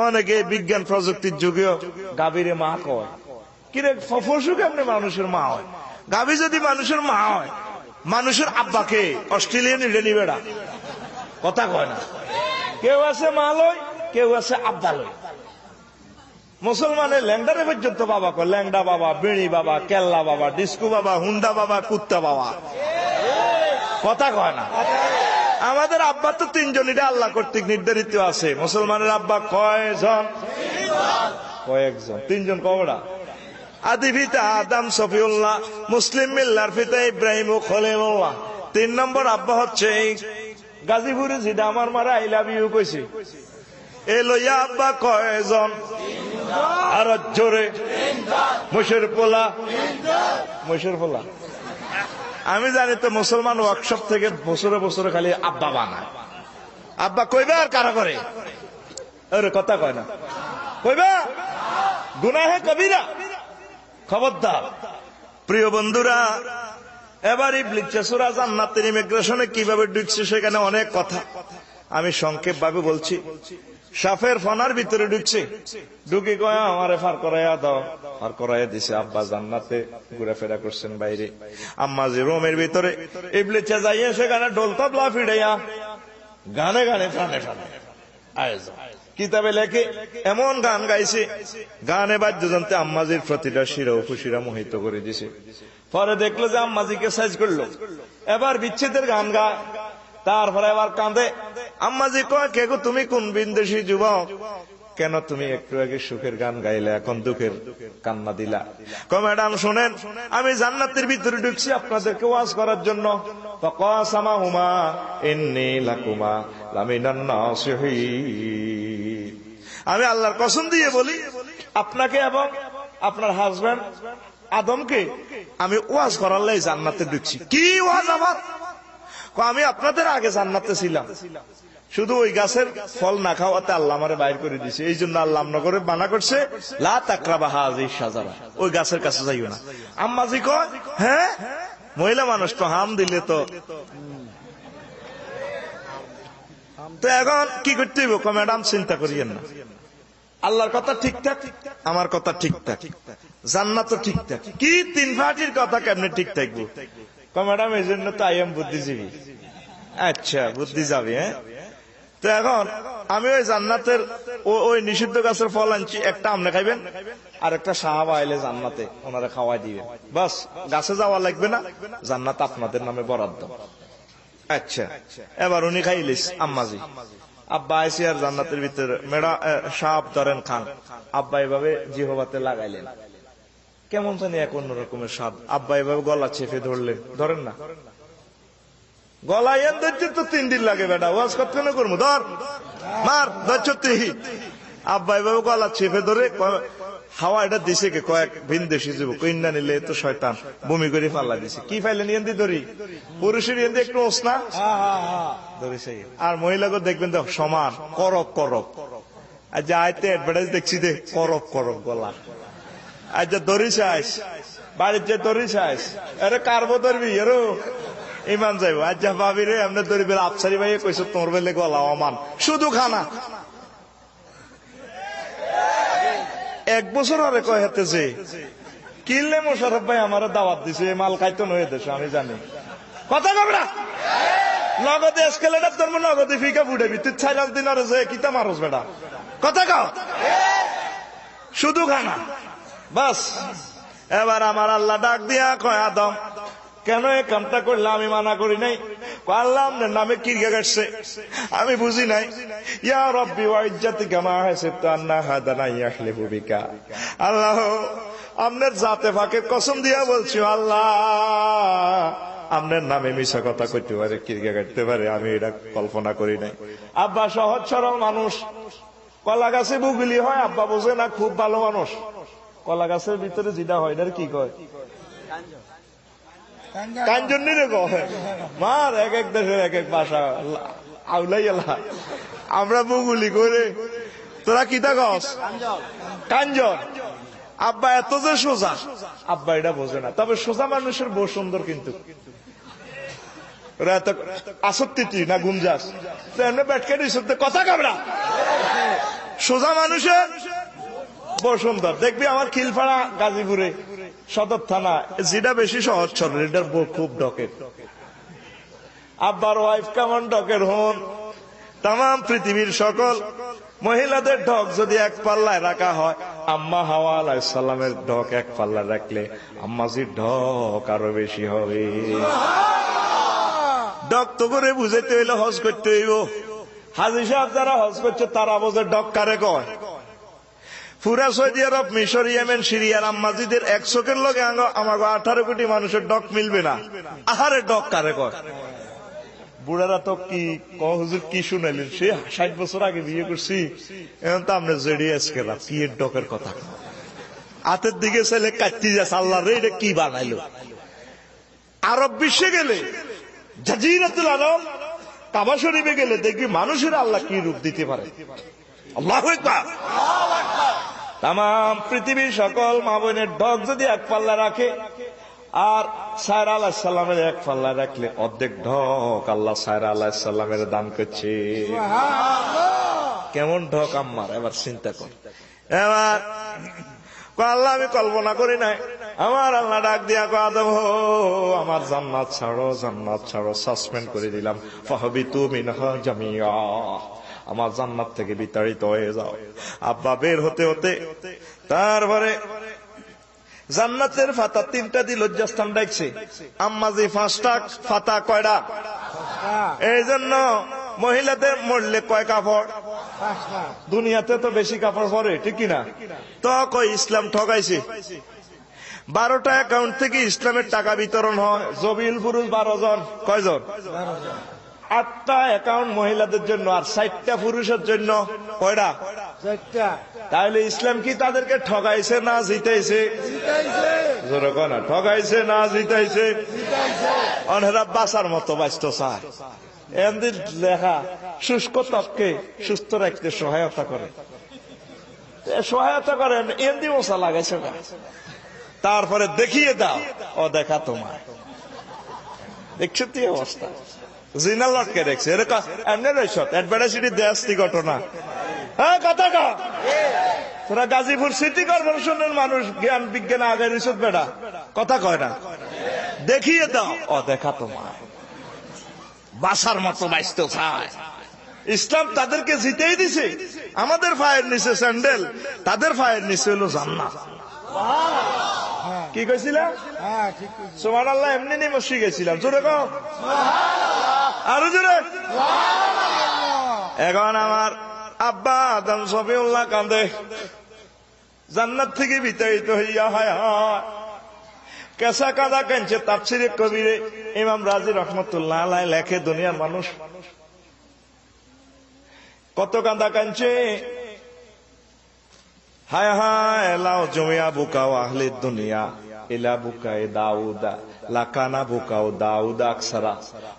অনেকে বিজ্ঞান প্রযুক্তির যুগেও গাভীরে মা কয়। কিরে পশু কেমনে মানুষের মা হয়? গাভী যদি মানুষের মা হয়, মানুষের আব্বাকে অস্ট্রেলিয়ান ইডেনি বেড়া কথা কয় না। কেউ আছে মা লয়, কেউ আছে আব্বা লয়। মুসলমানের ল্যাংডারে পর্যন্ত বাবা কয়, ল্যাংডা বাবা, বিড়ি বাবা, কেল্লা বাবা, ডিস্কু বাবা, হুন্ডা বাবা, কুত্তা বাবা কথা কয় না। আমাদের আব্বা তো 3 জন, এটা আল্লাহ কর্তৃক নির্ধারিত আছে। মুসলমানের আব্বা কয়জন? কয়েকজন, 3 জন। কবরা আদি পিতা আদম শফিউল্লাহ, মুসলিম মিল্লার পিতা ইব্রাহিম ও খলিলুল্লাহ। 3 নম্বর আব্বা হচ্ছে গাজীপুরে যেটা আমার মারা আই লাভ ইউ কইছে, এ লইয়া আব্বা কয়জন? আর জোরে মুশের পোলা, মুশের পোলা। আমি জানি তো মুসলমান ওয়ার্কশপ থেকে বছরে বছরে খালি আব্বা বানায়। আব্বা কইবা আর কারা করে? আরে কথা কয় না, কইবা গুনাহে কবিরা, খবরদার। প্রিয় বন্ধুরা, এবার ইবলিস সূরা জান্নাতের ইমিগ্রেশনে কিভাবে ঢুকছে সেখানে অনেক কথা, আমি সংক্ষেপ ভাবে বলছি। সাফের ফনার ভিতরে ঢুকছে, ঢুকে কয় আমারে ফার করাইয়া দাও, ফার করাইয়া দিছে। আব্বা জান্নাতে ঘুরাফেরা করছেন বাইরে, আম্মা যে রুমের ভিতরে। ইবলিস যাইয়া সেখানে ঢোল তবলা ফিড়াইয়া গানে গানে প্রাণে প্রাণে আয়োজন। কিতাবে লেখে এমন গান গাইছে, গানে বাদ্যযন্ত্রে আম্মাজির প্রতিটা শিরা উপশিরা মোহিত করে দিছে। পরে দেখলো যে আম্মাজিকে সাইজ করলো, এবার বিচ্ছেদের গান গায়, তারপরে এবার কাঁদে। আম্মাজি কয়, কে গো তুমি, কোন বিন্দেশী যুবক, কেন তুমি একটু আগে সুখের গান গাইলে, এখন দুঃখের কান্না দিলা? কয়, ম্যাডাম শোনেন, আমি জান্নাতের ভিতরে ঢুকছি আপনাদেরকে ওয়াজ করার জন্য। ফাকাসামাহুমা ইন্নী লাকুমা লামিনান নাসিহিন। আমি আল্লাহর কসম দিয়ে বলি, আপনাকে এবং আপনার হাজবেন্ড আদমকে আমি ওয়াজ করার লাই জান্নাতে ঢুকছি। কি ওয়াজ আবার? আমি আপনাদের আগে জান্নাতে ছিলাম, শুধু ওই গাছের ফল না খাওয়াতে আল্লাহ আমারে বাইর করে দিছে। এই জন্য আল্লাহ নগরে মানা করছে, লা তাকরাবা হাযিহি শাজারা, ওই গাছের কাছে যাইও না। আম্মাজি কয়, হ্যাঁ মহিলা মানুষ তো হাম দিলে তো এখন কি করতে হইব? ম্যাডাম চিন্তা করিয়েন না, আল্লাহর কথা ঠিকঠাক, আমার কথা ঠিকঠাক, জান্নাত ঠিকঠাক, কি তিন পার্টির কথা কেমনে ঠিক থাকবো? ম্যাডাম এই জন্য তো আই এম বুদ্ধিজীবী। আচ্ছা, বুদ্ধি যাবে। হ্যাঁ, তো এখন আমি ওই জান্নাতের ওই নিষিদ্ধ গাছের ফল আনছি, একটা আপনি খাইবেন আর একটা সাহাবা আইলে জান্নাতে ওনারা খাওয়াই দিবেন, বাস গাছে যাওয়া লাগবে না, জান্নাত আপনাদের নামে বরাদ্দ। আচ্ছা, এবার উনি খাইলিস আম্মাজি, আব্বা আইসি আর জান্নাতের ভিতরে মেডা সাপ ধরেন খান, আব্বা এভাবে জিহবাতে লাগাইলেন, কেমন জানি এক অন্যরকমের স্বাদ। আব্বা এভাবে গলা চেপে ধরলেন, ধরেন না গলায় ধরতে তো 3 দিন লাগে বেটা, ওয়াজ কতক্ষণে করবো, ধর মার ধরছ তুই। আব্বা এভাবে গলা চেপে ধরে হাওয়া এটা দিছে কে, কয়েক ভিনদেশি যুবক ইন্ডা নিলে তো শয়তান বমি করে ফাল্লা দিছে। কি ফাইলেন ইন্দি ধরি, পুরুষের ইন্দি একটু ওসনা ধরেছে, আর মহিলাকে দেখবেন তো সমান করক করক। আর যে আয়তে অ্যাডভার্টাইজ দেখছি যে করক করক গলা, আর যে ধরিস আইস বাড়ির যে ধরিস আইস, আরে কারবো ধরবি এরো ইমান যাইব। আজ যা ভাবি রে এমনি ধরবি, আফসারি ভাই কইস তোর বেলে গলা অমান, শুধু খানা। 1 বছর আরে কয় হাতে যে কিনলে মোশারফ ভাই আমার দাওয়াত দিছে, মাল খাইতো নয় দেশে, আমি জানি কথা কবরা নগদে এসকেলেটার ধর্ম নগদে ফিকা ফুটাবি, তুই 4 দিন আরে যে কিতা মারস বেটা, কথা কাও, শুধু খানা বাস। এবার আমার আল্লাহ ডাক দিয়া কয়, আদম কেন এই কামটা করলাম? আমি মানা করি নাই। আল্লাহ আপনার নামে কিরগা কাটছে, আমি বুঝি নাই। ইয়া রব্বি ওয়া ইজ্জাতিকা মা হাসিবতু আন্না হাদানা ইয়াহলিফু বিকা। আল্লাহ আপনার জাতে পাকের কসম দিয়া বলছি, আল্লাহ আপনার নামে মিছা কথা কইতে পারে, কিরগা কাটতে পারে, আমি এটা কল্পনা করি নাই। আব্বা সহজ সরল মানুষ, কলা গাছে বুগলি হয়, আব্বা বোঝে না, খুব ভালো মানুষ। কলা গাছের ভিতরে যেটা হয় এটার কি কয়? কাঞ্জনি রে কয় মার, এক এক দেশের এক এক ভাষা আউলাই এলা। আমরা বুগুলি করে, তোরা কিতা কস? কাঞ্জন। আব্বা এত যে সোজা, আব্বা এটা বোঝে না। তবে সোজা মানুষের বউ সুন্দর, কিন্তু ওরা এত আসক্তি না গুমজাস এমনি ব্যাটকেট কথা কাবরা। সোজা মানুষের বউ সুন্দর, দেখবি আমার খিলপাড়া গাজীপুরে সদর থানা, যেটা বেশি সহজ সরল, এটার বউ খুব ডকের। আব্বার ওয়াইফ কেমন ডকের হন, তাম পৃথিবীর সকল মহিলাদের ঢক যদি এক পাল্লায় রাখা হয়, আম্মা হাওয়া আলাইহিস সালামের ঢক এক পাল্লায় রাখলে আম্মাজির ঢক আরো বেশি হবে। ডক তো করে বুঝাইতে হইলে হজ করতে হইব। হাজী সাহেব যারা হজ করছে তারা বোঝে ডক কারে কয়। পুরা সৌদি আরব, মিশর, ইয়েমেন, সিরিয়ার আম্মাজিদের 1 চোখের লগে আমাকে 18 কোটি মানুষের ডক মিলবে না। আহারে ডক কারে কয়? বুড়ারা তো কি হুজুর কি শুনাইলেন, সে 60 বছর আগে বিয়ে করছি, এখন তো আমরা জেডিএস কেলা কি এর ডকের কথা। হাতের দিকে ছেলে কাটতে যাচ্ছে, আল্লাহ রে এটা কি বানাইলো। আরব বিশ্বে গেলে, জাজিরাতুল আরব, কাবা শরীফে গেলে দেখবি মানুষের আল্লাহ কি রূপ দিতে পারে। আল্লাহু আকবার। তাম পৃথিবীর সকল মা বোনের ঢক যদি এক পাল্লা রাখে, আর সায়রা আলাইহিস সালামের এক পাল্লা রাখলে অর্ধেক ঢক আল্লাহ সায়রা আলাইহিস সালামের দান করছে। কেমন ঢক আম্মার, এবার চিন্তা কর। এবার আল্লাহ আমি কল্পনা করি নাই। আমার আল্লাহ ডাক দিয়া কয়, আদম হো, আমার জান্নাত ছাড়ো, জান্নাত ছাড়ো, সাসপেন্ড করে দিলাম। ফাহবিতু মিনহা জামিয়া, আমার জান্নাত থেকে বিতাড়িত হয়ে যাও। আব্বা বের হতে হতে তারপরে জান্নাতের ফাতা 3টা দিয়ে লজ্জাস্থান ডাকছে। আম্মা যে 5টা ফাতা কয়টা? এই জন্য মহিলাদের মরলে কয় কাপড়? দুনিয়াতে তো বেশি কাপড় পরে, ঠিক কিনা? তো কই ইসলাম ঠকাইছে। 12টা অ্যাকাউন্ট থেকে ইসলামের টাকা বিতরণ হয়। জবিল পুরুষ 12 জন, কয়জন? 8টা অ্যাকাউন্ট মহিলাদের জন্য আর 60টা পুরুষের জন্য। কয়টা? 4টা। তাহলে ইসলাম কি তাদেরকে ঠকাইছে না জিতাইছে? জোরে কয় না, ঠকাইছে না জিতাইছে? অনেরা বাঁচার মতো বাঁচত চায়। এমনি লেখা শুষ্ক ত্বককে সুস্থ রাখতে সহায়তা করে, সহায়তা করেন। এমনি মশা লাগাইছে না, তারপরে দেখিয়ে দাও ও দেখা তোমার। দেখছো তো অবস্থা, জিনা লটকে দেখছে এরকম এমনি রয়েছ অ্যাডভার্টাইজিটি দেশটি ঘটনা। হ্যাঁ কথা কও, তোরা গাজীপুর সিটি কর্পোরেশনের মানুষ জ্ঞান বিজ্ঞান আগে রয়েছ বেটা, কথা কয় না। দেখিয়ে দাও ও দেখা তোমার, বাসার মতো বাঁচতে চায়। ইসলাম তাদেরকে জিতেই দিছে। আমাদের পায়ের নিচে স্যান্ডেল, তাদের পায়ের নিচে হলো জান্নাত। কি কইছিলাম? সুবহানাল্লাহ। এমনি নিমস্যি গেছিলাম, জোরে কও আরো জোরে। এখন আমার আব্বা আদম শফিউল্লাহ কান্দে, জান্নাত থেকে বিতাড়িত হইয়া। হয় কেসা কাদা কাঁদছে। তাফসিরে কবিরে ইমাম রাজি রহমতুল্লাহ আলাইহি লেখে, দুনিয়ার মানুষ কত কান্দা কাঁদছে। হায় হায় লাও জমিয়া বুকাও আহলে দুনিয়া ইলা বুকায়ে দাউদা লাকানা বুকাও দাউদা আকসারা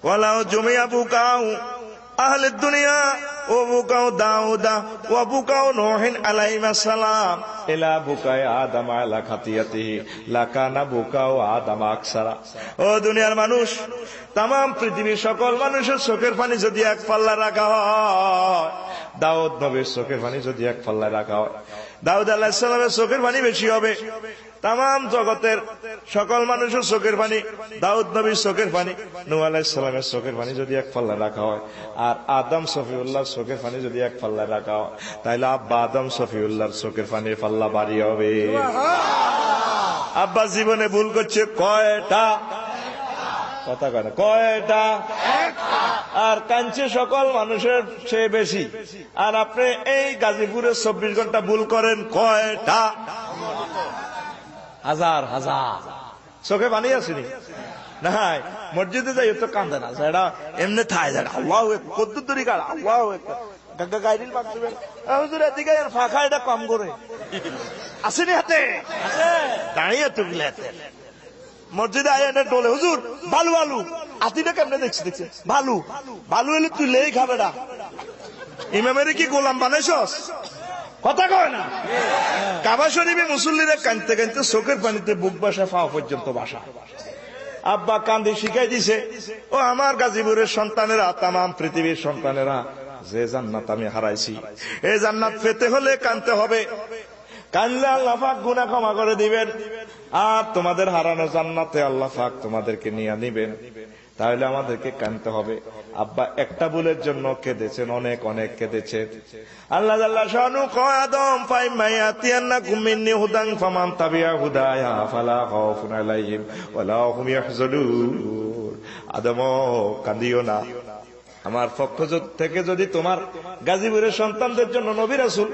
ওয়ালাও জমিয়া বুকাও আহলে দুনিয়া ও বুকাও দাউদা ওয়া বুকাও নূহিন আলাইহিস সালাম ইলা বুকায়ে আদম আলা খাতিয়াতিহি লাকানা বুকাও আদম আকসারা। ও দুনিয়ার মানুষ, তাম পৃথিবীর সকল মানুষের চোখের পানি যদি এক পাল্লা রাখা হয়, দাউদ নবীর চোখের পানি যদি এক পাল্লা রাখা হয়, দাউদ আলাইহিস সালামের চোখের পানি বেশি হবে। তাম জগতের সকল মানুষের চোখের পানি, দাউদ নবীর চোখের পানি, নূহ আলাইহিস সালামের চোখের পানি যদি এক পাল্লা রাখা হয়, আর আদম শফিউল্লাহর চোখের পানি যদি এক পাল্লা রাখা হয়, তাহলে আব্বা আদম শফিউল্লাহর চোখের পানির পাল্লা বাড়ি হবে। আব্বা জীবনে ভুল করছে কয়টা? কথা কয় না, কয়টা? আর কাঞ্চে সকল মানুষের চেয়ে বেশি। আর আপনি এই গাজীপুরে 24 ঘন্টা ভুল করেন কয়টা? হাজার হাজার। চোখে পানি আসেনি নাই, মসজিদে যাই তো কান্দে না, এটা এমনি থাই যায়। আল্লাহ কত দূরি কার, আল্লাহ গাগা গাইরিল পাকবে হুজুর এদিকে ফাঁকা, এটা কম করে আসেনি হাতে দাঁড়িয়ে টুকলে হাতে মসজিদে আয় এটা ডোলে, হুজুর বালু বালু আতিটা কেমনে দেখছি দেখছি, বালু বালু এলে তুই লেই খাবে না। ইমামের কি গোলাম বানাইছস? কথা কয় না। কাবা শরীফে মুসল্লিরা কাঁদতে কাঁদতে চোখের পানিতে বুক বাসা পাওয়া পর্যন্ত বাসা। আব্বা কান্দি শিখাই দিছে, ও আমার গাজীপুরের সন্তানেরা, তাম পৃথিবীর সন্তানেরা, যে জান্নাত আমি হারাইছি, এই জান্নাত পেতে হলে কাঁদতে হবে। কানলে আল্লাহ পাক গুনাহ ক্ষমা করে দিবেন, আর তোমাদের হারানো জান্নাতে আল্লাহ পাক তোমাদেরকে নিয়ে নিবেন। তাহলে আমাদেরকে কাঁদতে হবে। আব্বা একটা ভুলের জন্য কেঁদেছেন, অনেক অনেক কেঁদেছেন। আল্লাহ জাল্লা শানু কয়, আদম ফাইমায়াতিয়ান্নাকুম মিন্নি হুদান ফামান তাবিআ হুদায়া ফালা খাউফুন আলাইহিম ওয়ালা হুম ইয়াহজানুন। আদম কাঁদিও না, আমার পক্ষ থেকে যদি তোমার গাজীপুরের সন্তানদের জন্য নবী রাসূল,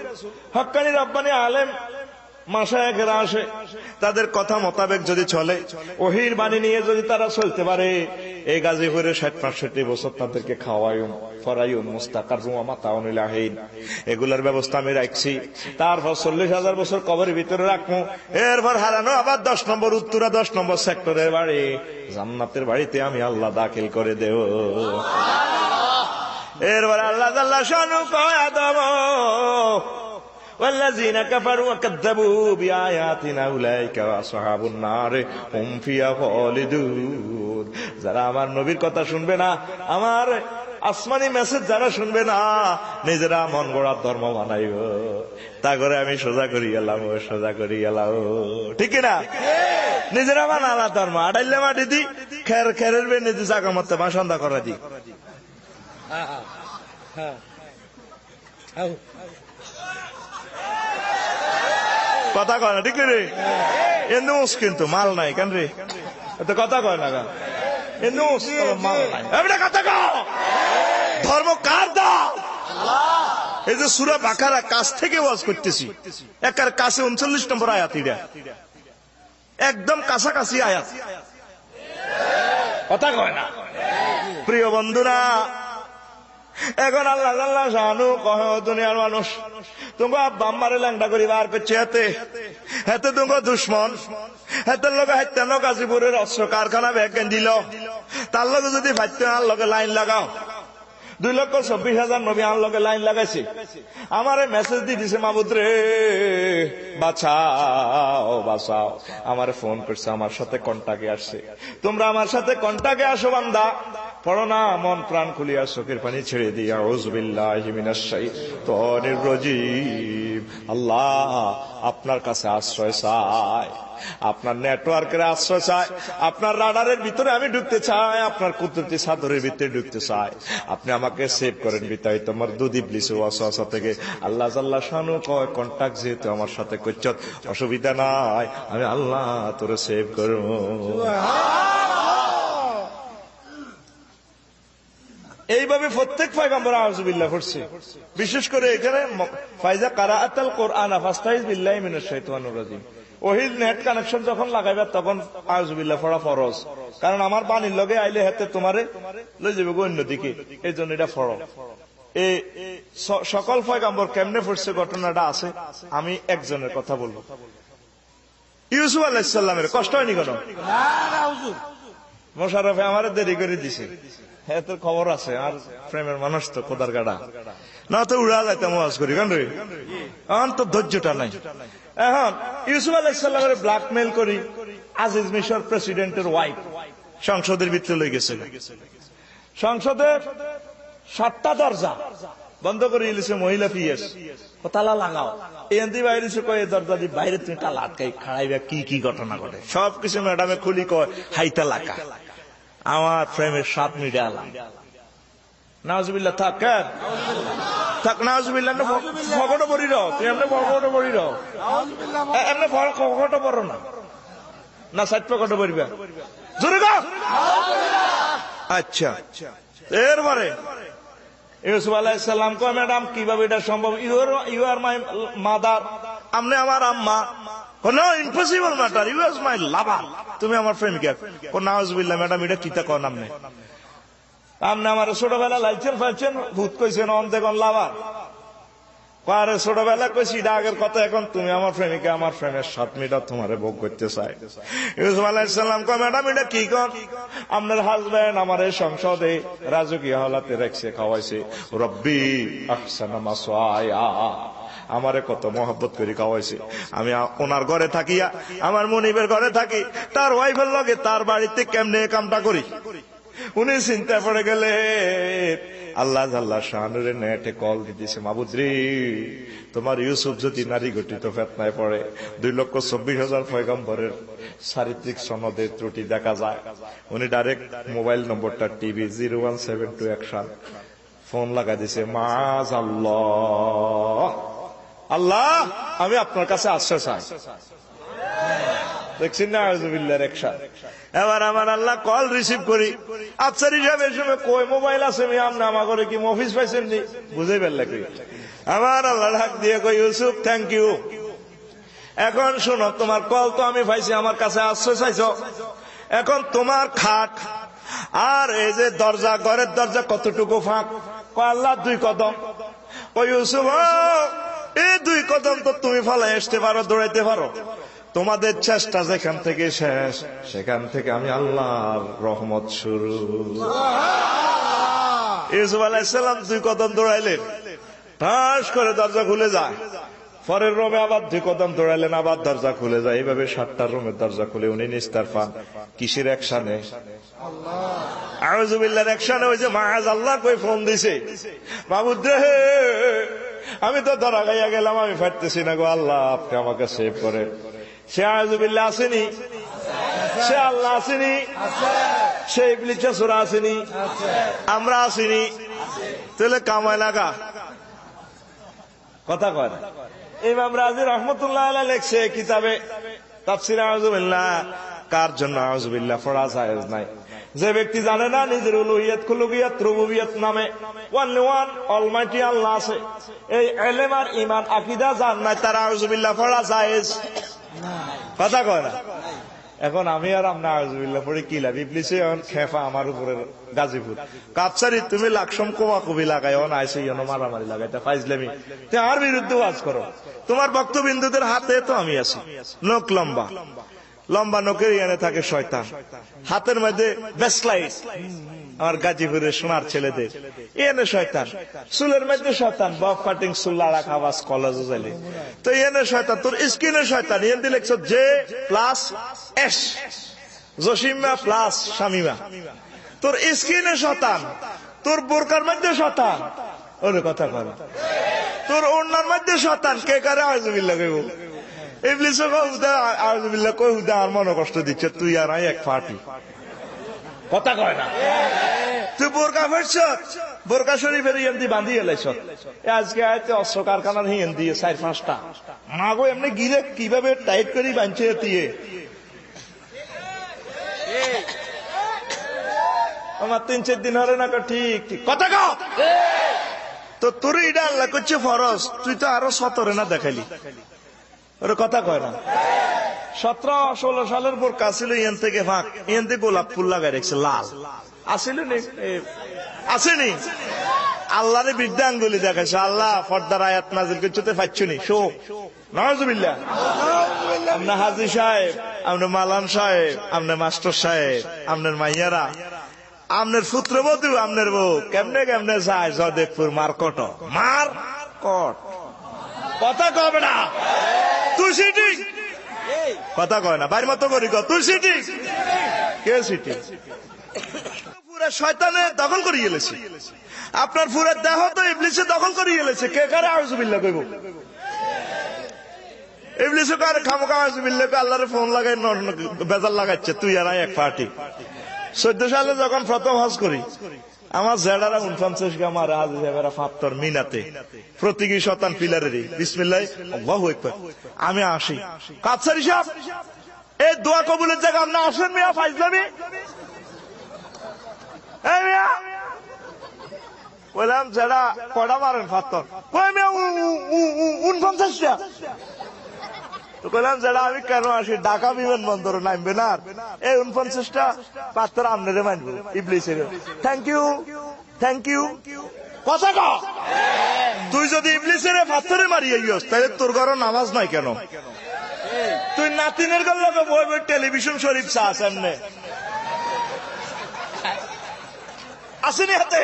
হক্কানি রব্বানি আলেম মাশায়েখরা আসে, তাদের কথা মোতাবেক যদি চলে, ওহীর বাণী নিয়ে যদি তারা চলতে পারে, এই গাজীপুরে 60-65 বছর তাদেরকে খাওয়ায়ুম ফরাইউম মুস্তাকাররুম ওয়া মাতাউন ইলাহিন, এগুলার ব্যবস্থা আমি রাখছি। তারপর 40,000 বছর কবরের ভিতরে রাখবো। এরপর হারানো আবার 10 নম্বর উত্তরা 10 নম্বর সেক্টরের বাড়ি, জান্নাতের বাড়িতে আমি আল্লাহ দাখিল করে দেব। এরপর আল্লাহ জাল্লা শানু কয়, আদম والذين كفروا وكذبوا بآياتنا أولئك أصحاب النار هم فيها خالدون। যারা আমার নবীর কথা শুনবে না, আমার আসমানি মেসেজ যারা শুনবে না, নিজেরা মন গড়া ধর্ম বানাইব, তা করে আমি সোজা করি গেলাম, সোজা করি গেলাম, ঠিক না? নিজেরা বানালা ধর্ম, আড়াইলে মাটি দি খের খেরের বে নিজে জাগা মতে বাসন্দা করা দি। কথা কয় না, ঠিক রে? এনুস কিন্তু মাল নাই কেন রে? এত কথা কয় না গা, এনুস মাল নাই। এবারে কথা কও, ধর্ম কার দাও? এই যে সূরা বাকারা কাছ থেকে ওয়াজ করতেছি, একার কাছে 39 নম্বর আয়াত, এটা একদম কাছাকাছি আয়াত। কথা কয় না। প্রিয় বন্ধুরা, এখন আল্লাহ আল্লাহ জানু কহ দুনিয়ার মানুষ তোমাকে আব্বা আম্মারে ল্যাংডা করি বার করছে, হাতে হাতে তোমাকে দুশ্মন, হাতের লোকে হাইতেন গাজীপুরের অস্ত্র কারখানা ব্যাগ দিল, তার লোকে যদি ভাইতেন আর লোকে লাইন লাগাও। 2,24,000 নবী আন লোকে লাইন লাগাইছে। আমারে মেসেজ দিয়ে দিছে, মাহবুদ রে বাঁচাও বাঁচাও। আমারে ফোন করছে, আমার সাথে কন্টাক্টে আসছে, তোমরা আমার সাথে কন্টাক্টে আসো বান্দা। পড়ো না, মন প্রাণ খুলিয়া চোখের পানি ছেড়ে দিয়ে আউযু বিল্লাহি মিনাশ শাইতানির রাজীম। আল্লাহ আপনার কাছে আশ্রয় চাই, আপনার নেটওয়ার্কের আশ্রয় চাই, আপনার রাডারের ভিতরে আমি ঢুকতে চাই, আপনার কুদরতি চাদরের ভিতরে ঢুকতে চাই। আপনি আমাকে সেভ করেন বিতাই তোমার দুধ ইবলিস ওয়াসওয়াসা থেকে। আল্লাহ জাল্লা শানু কয়, কন্টাক্ট যেহেতু আমার সাথে করছ অসুবিধা নাই, আমি আল্লাহ তোরে সেভ করব। এইভাবে প্রত্যেক পয়গম্বর আউযুবিল্লাহ পড়ছে। বিশেষ করে এখানে ফাইজা কারাআতাল কোরআন ফাস্তাইজ বিল্লাহি মিনাশ শাইতানির রাজিম, ওহির নেট কানেকশন যখন লাগাইবা তখন আউযুবিল্লাহ পড়া ফরজ। কারণ আমার বাণীর লগে আইলে হাতে তোমারে লই যাবে অন্যদিকে, এই জন্য এটা ফরজ। এই সকল পয়গম্বর কেমনে পড়ছে ঘটনাটা আছে, আমি একজনের কথা বলবো। ইউসুফ আলাইহিস সালামের কষ্ট হয়নি কেন? মোশাররফে আমারে দেরি করে দিছে, এত খবর আছে। আর প্রেমের মানুষ তো খোদার গাড়া, না তো উড়া যাইতাম ওয়াজ করি কেন রে? এখন তো ধৈর্যটা নাই। এখন ইউসুফ আলাইহিস সালামের ব্ল্যাকমেইল করি আজিজ মিশর প্রেসিডেন্টের ওয়াইফ সংসদের ভিতরে লই গেছে। সংসদের 7টা দরজা বন্ধ করে দিয়েছে মহিলা পিএস, তালা লাগাও। এনদি বাইরে কয় দরজা দিয়ে বাইরে তুমি তালা আটকাই খাড়াইবা, কি কি ঘটনা ঘটে সবকিছু ম্যাডামে খুলি কয় হাইতা লাকা। আমার প্রেমের 7 মিনিট আলাম। নাউজুবিল্লাহ থাক থাক, নাউজুবিল্লাহ ফকটো পড়ি রও, তুই এমনি ফকটো পড়ি রও, এমনি ফকটো পড়ো না, না সাইড ফকটো পড়িবা জোরে গো। আচ্ছা, এরপরে ইউসুফ আলাইহিস সালাম কয়, ম্যাডাম কিভাবে এটা সম্ভব? ইউ আর মাই মাদার, আপনি আমার আম্মা। No impossible matter, you are my lover, তুমি আমার প্রেমিকা। নাউজুবিল্লাহ ম্যাডাম এটা কিতা কন? আপনি আমার ছোটবেলা লাইছেন ফাইছেন ভূত কইছেন অন দেখুন লাভার। আরে ছোটবেলা কইছি এটা আগের কথা, এখন তুমি আমার প্রেমিকা, আমার প্রেমের 7 মিনিট তোমারে ভোগ করতে চাই। ইউসুফ আলাইহিস সালাম কয়, ম্যাডাম এটা কি কন? আপনার হাজবেন্ড আমার এই সংসদে রাজকীয় হালাতে রাখছে, খাওয়াইছে, রব্বি আহসানা মাসওয়ায়া, আমারে কত মহব্বত করে খাওয়াইছে। আমি ওনার ঘরে থাকিয়া, আমার মনিবের ঘরে থাকি, তার ওয়াইফের লগে তার বাড়িতে কেমনে কামটা করি। উনি চিন্তা পড়ে গেলে আল্লাহ আল্লাহ শানুরে নেটে কল দিতেছে, মাহবুদ রে তোমার ইউসুফ যদি নারী গঠিত ফেতনায় পড়ে 2,24,000 পয়গম্বরের চারিত্রিক সনদের ত্রুটি দেখা যায়। উনি ডাইরেক্ট মোবাইল নম্বরটা টিভি 0172 অ্যাকশন ফোন লাগা দিছে, মাজ আল্লাহ আল্লাহ আমি আপনার কাছে আশ্রয় চাই। দেখছেন না আউযুবিল্লাহর অ্যাকশন। এবার আমার আল্লাহ কল রিসিভ করি, আফসার হিসাবে সময় কই মোবাইল আছে আমি আপনি আমার ঘরে কি অফিস পাইছেন নি বুঝে ফেললে কই। আমার আল্লাহ ডাক দিয়ে কই, ইউসুফ থ্যাংক ইউ। এখন শোনো, তোমার কল তো আমি পাইছি, আমার কাছে আশ্রয় চাইছো। এখন তোমার খাট আর এই যে দরজা, ঘরের দরজা কতটুকু ফাঁক? আল্লাহ 2 কদম। ওই ইউসুফ এই 2 কদম তো তুমি ফালাই আসতে পারো, দৌড়াইতে পারো। তোমাদের চেষ্টা যেখান থেকে শেষ, সেখান থেকে আমি আল্লাহর রহমত শুরু। ইউসুফ আলাইহিস সালাম 2 কদম দৌড়াইলেন, ঠাস করে দরজা খুলে যায়। পরের রুমে আবার 2 কদম দৌড়াইলেন, আবার দরজা খুলে যায়। এইভাবে 7টা রুমের দরজা খুলে উনি নিস্তার পান। কিসের অ্যাকশনে? আউযুবিল্লাহর অ্যাকশনে। ওই যে মাআজ আল্লাহ কই ফোন দিছে, মাহবুদ রে আমি তো ধরা গাইয়া গেলাম, আমি ফাটতেছি না গো, আল্লাহ আপনি আমাকে সেভ করেন। সে আউযুবিল্লাহ আসেনি, সে আল্লাহ আসেনি, সে ইবলিস সূরা আসেনি, আমরা আসেনি। তাহলে কামায় লাগা কথা কয় না। ইমাম রাজি রহমতুল্লাহ আলাইহি লিখছে কিতাবে তাফসীর আউযুবিল্লাহ, কার জন্য আউযুবিল্লাহ পড়া জায়েজ নাই? যে ব্যক্তি জানে না নিজের উলুহিয়াত, কুলুহিয়াত, রুবুবিয়াত নামে ওয়ানলি ওয়ান অলমাইটি আল্লাহ আছে, এই ইলম আর ঈমান আকীদা জান নাই, তার আউযুবিল্লাহ পড়া জায়েজ কথা কয় না। এখন আমি আর আমরা আউযুবিল্লাহ পড়ে কি লাভ? ইবলিসে এখন খেফা আমার উপরে গাজীপুর কাপসারি, তুমি লাকসম কোয়া কবি লাগাই অন আইসে মারামারি লাগাইতে ফাইজলামি, তে আর বিরুদ্ধে ওয়াজ করো। তোমার বক্তবিন্দুদের হাতে তো আমি আছি, নখ লম্বা লম্বা নখের ইয়ানে থাকে শয়তান, হাতের মধ্যে বেসলাইট আমার গাজীপুরের সোনার ছেলেদের এনে শয়তান, চুলের মধ্যে শয়তান, বব কাটিং চুল লাড়া খাওয়াস কলেজ যাইলে তো এনে শয়তান, তোর স্কিনে শয়তান, এন দিয়ে লিখছ J plus S, Jasima plus Shamima, তোর স্কিনে শয়তান, তোর বোরকার মধ্যে শয়তান, ওরে কথা কর, তোর ওড়নার মধ্যে শয়তান, কে কারে আউযুবিল্লাহ কইব? ইবলিসও হুদা আউযুবিল্লাহ কই হুদা আর মনে কষ্ট দিচ্ছে, তুই আর আই এক পার্টি কথা কয় না। তুই বোরকা ফেরছ, বোরকা শরীফের হিয়েন্দি বাঁধিয়ে এলাইছ, আজকে আয়তে অস্ত্র কারখানার হিয়েন্দি 4-5টা মাগো এমনি গিরে কিভাবে টাইট করি বাঁধছে দিয়ে আমার 3-4 দিন হরে না, ঠিক ঠিক কথা কও তো তোর এটা আল্লাহ করছে ফরজ, তুই তো আরো 17 না দেখাইলি, ওরে কথা কয় না। 17-16 সালের বোরকা ছিল ইয়ান থেকে ফাঁক, ইয়ান থেকে গোলাপ ফুল লাগাই রেখেছে লাল, আসিল আসেনি আল্লাহরে বিদ্যা আঙ্গুলি দেখাইছে, আল্লাহ পর্দার আয়াত নাজিল করতে পারছনি শো নাউজুবিল্লাহ। আপনার হাজি সাহেব, আপনার মালান সাহেব, আপনার মাস্টার সাহেব, আপনার মাইয়ারা, আপনার পুত্রবধূ, আপনার বউ কেমনে কেমনে যায় জদেবপুর মার্কট মার কট কথা কবে না, তুই সিটি কথা কয় না, বাড়ির মতো করি তুই সিটি কে সিটি, পুরা শয়তানে দখল করে গেলেছে, আপনার পুরা দেহ তো ইবলিসে দখল করে গেলেছে, কে কারে আউযুবিল্লাহ কইব? ইবলিসে কারে খামোখা আউযুবিল্লাহ কই, আল্লাহরে ফোন লাগাই বেজাল লাগাচ্ছে, তুই আর এক পার্টি। 14 সালে যখন প্রথম হজ করি, আমার জেডারা 49 গ্রাম আর হাজি সাহেবেরা 75 মিনাতে প্রতীকী শতান পিলারেরই বিসমিল্লাহ আল্লাহু আকবার, আমি আসি কাপসারি সাহেব এই দোয়া কবুলের জায়গা আপনি আসেন মিয়া ফাইজলামি, এই মিয়া বললাম জেডা কয়টা মারেন 75, কই মিয়া 49টা, তো কইলাম যেটা আমি কেন আসি, ঢাকা বিমানবন্দরে নামবে না, এই 49টা পাত্র আমনেরে মানবো ইবলিসের, থ্যাংক ইউ থ্যাংক ইউ কথা ক। তুই যদি ইবলিসের পাথরে মারিয়ে গিয়েছ তাহলে তোর ঘরে নামাজ নাই কেন? তুই নাতিনের গল্লা বই বই টেলিভিশন শরীফ চা সামনে আসেনি হাতে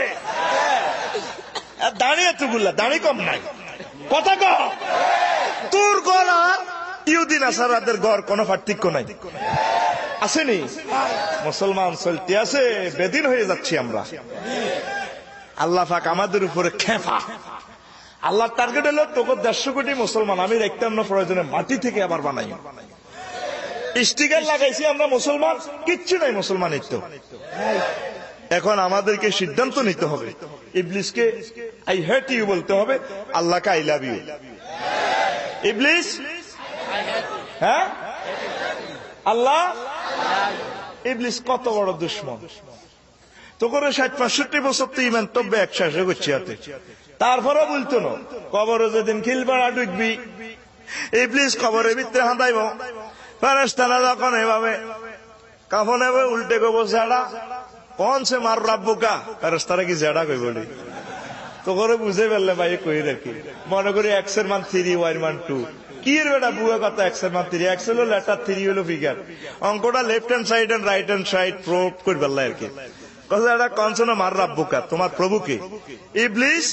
দাঁড়িয়ে, তুগুল্লা দাঁড়ি কম নাই কথা ক। তোর গলা ইহুদি নাসারাদের গড় কোনো পার্থক্য নাই, আসেনি? মুসলমান চলতে আছে, বেদিন হয়ে যাচ্ছি আমরা। আল্লাহ পাক আমাদের উপরে খেপা, আল্লাহর টার্গেট হলো তোকে 150 কোটি মুসলমান আমি দেখতাম না, প্রয়োজনে মাটি থেকে আবার বানাই, স্টিকার লাগাইছি আমরা মুসলমান, কিচ্ছু নাই মুসলমানিত্ব। এখন আমাদেরকে সিদ্ধান্ত নিতে হবে, ইবলিসকে আই হেট ইউ বলতে হবে, আল্লাহকে আই লাভ ইউ। ইবলিস হ্যাঁ আল্লাহ, ইবলিস কত বড় দুশ্মন, তো করে 60-65 বছর তো ইমান তবে একসাথে করছি হাতে, তারপরে বলতো না কবরে যেদিন খিলবাড়া ঢুকবি ইবলিস কবরের ভিতরে হাঁদাইব, ফেরেশতারা যখন এভাবে কাফন এভাবে উল্টে গো জেডা কোন সে মার রাব্বুকা, ফেরেশতারা কি জেডা কই বলি, তো করে বুঝে ফেললে ভাই কই রাখি, মনে করি x এর মান 3 y এর মান 2, কি এর বেটা বুয়া কথা x এর মান 3, x হলো লেটার 3 হলো ফিগার, অঙ্কটা left hand side and right hand side prove করি ফেললে আর কি। কথা এটা কনসন মার রাব্বুকা, তোমার প্রভুকে। ইবলিস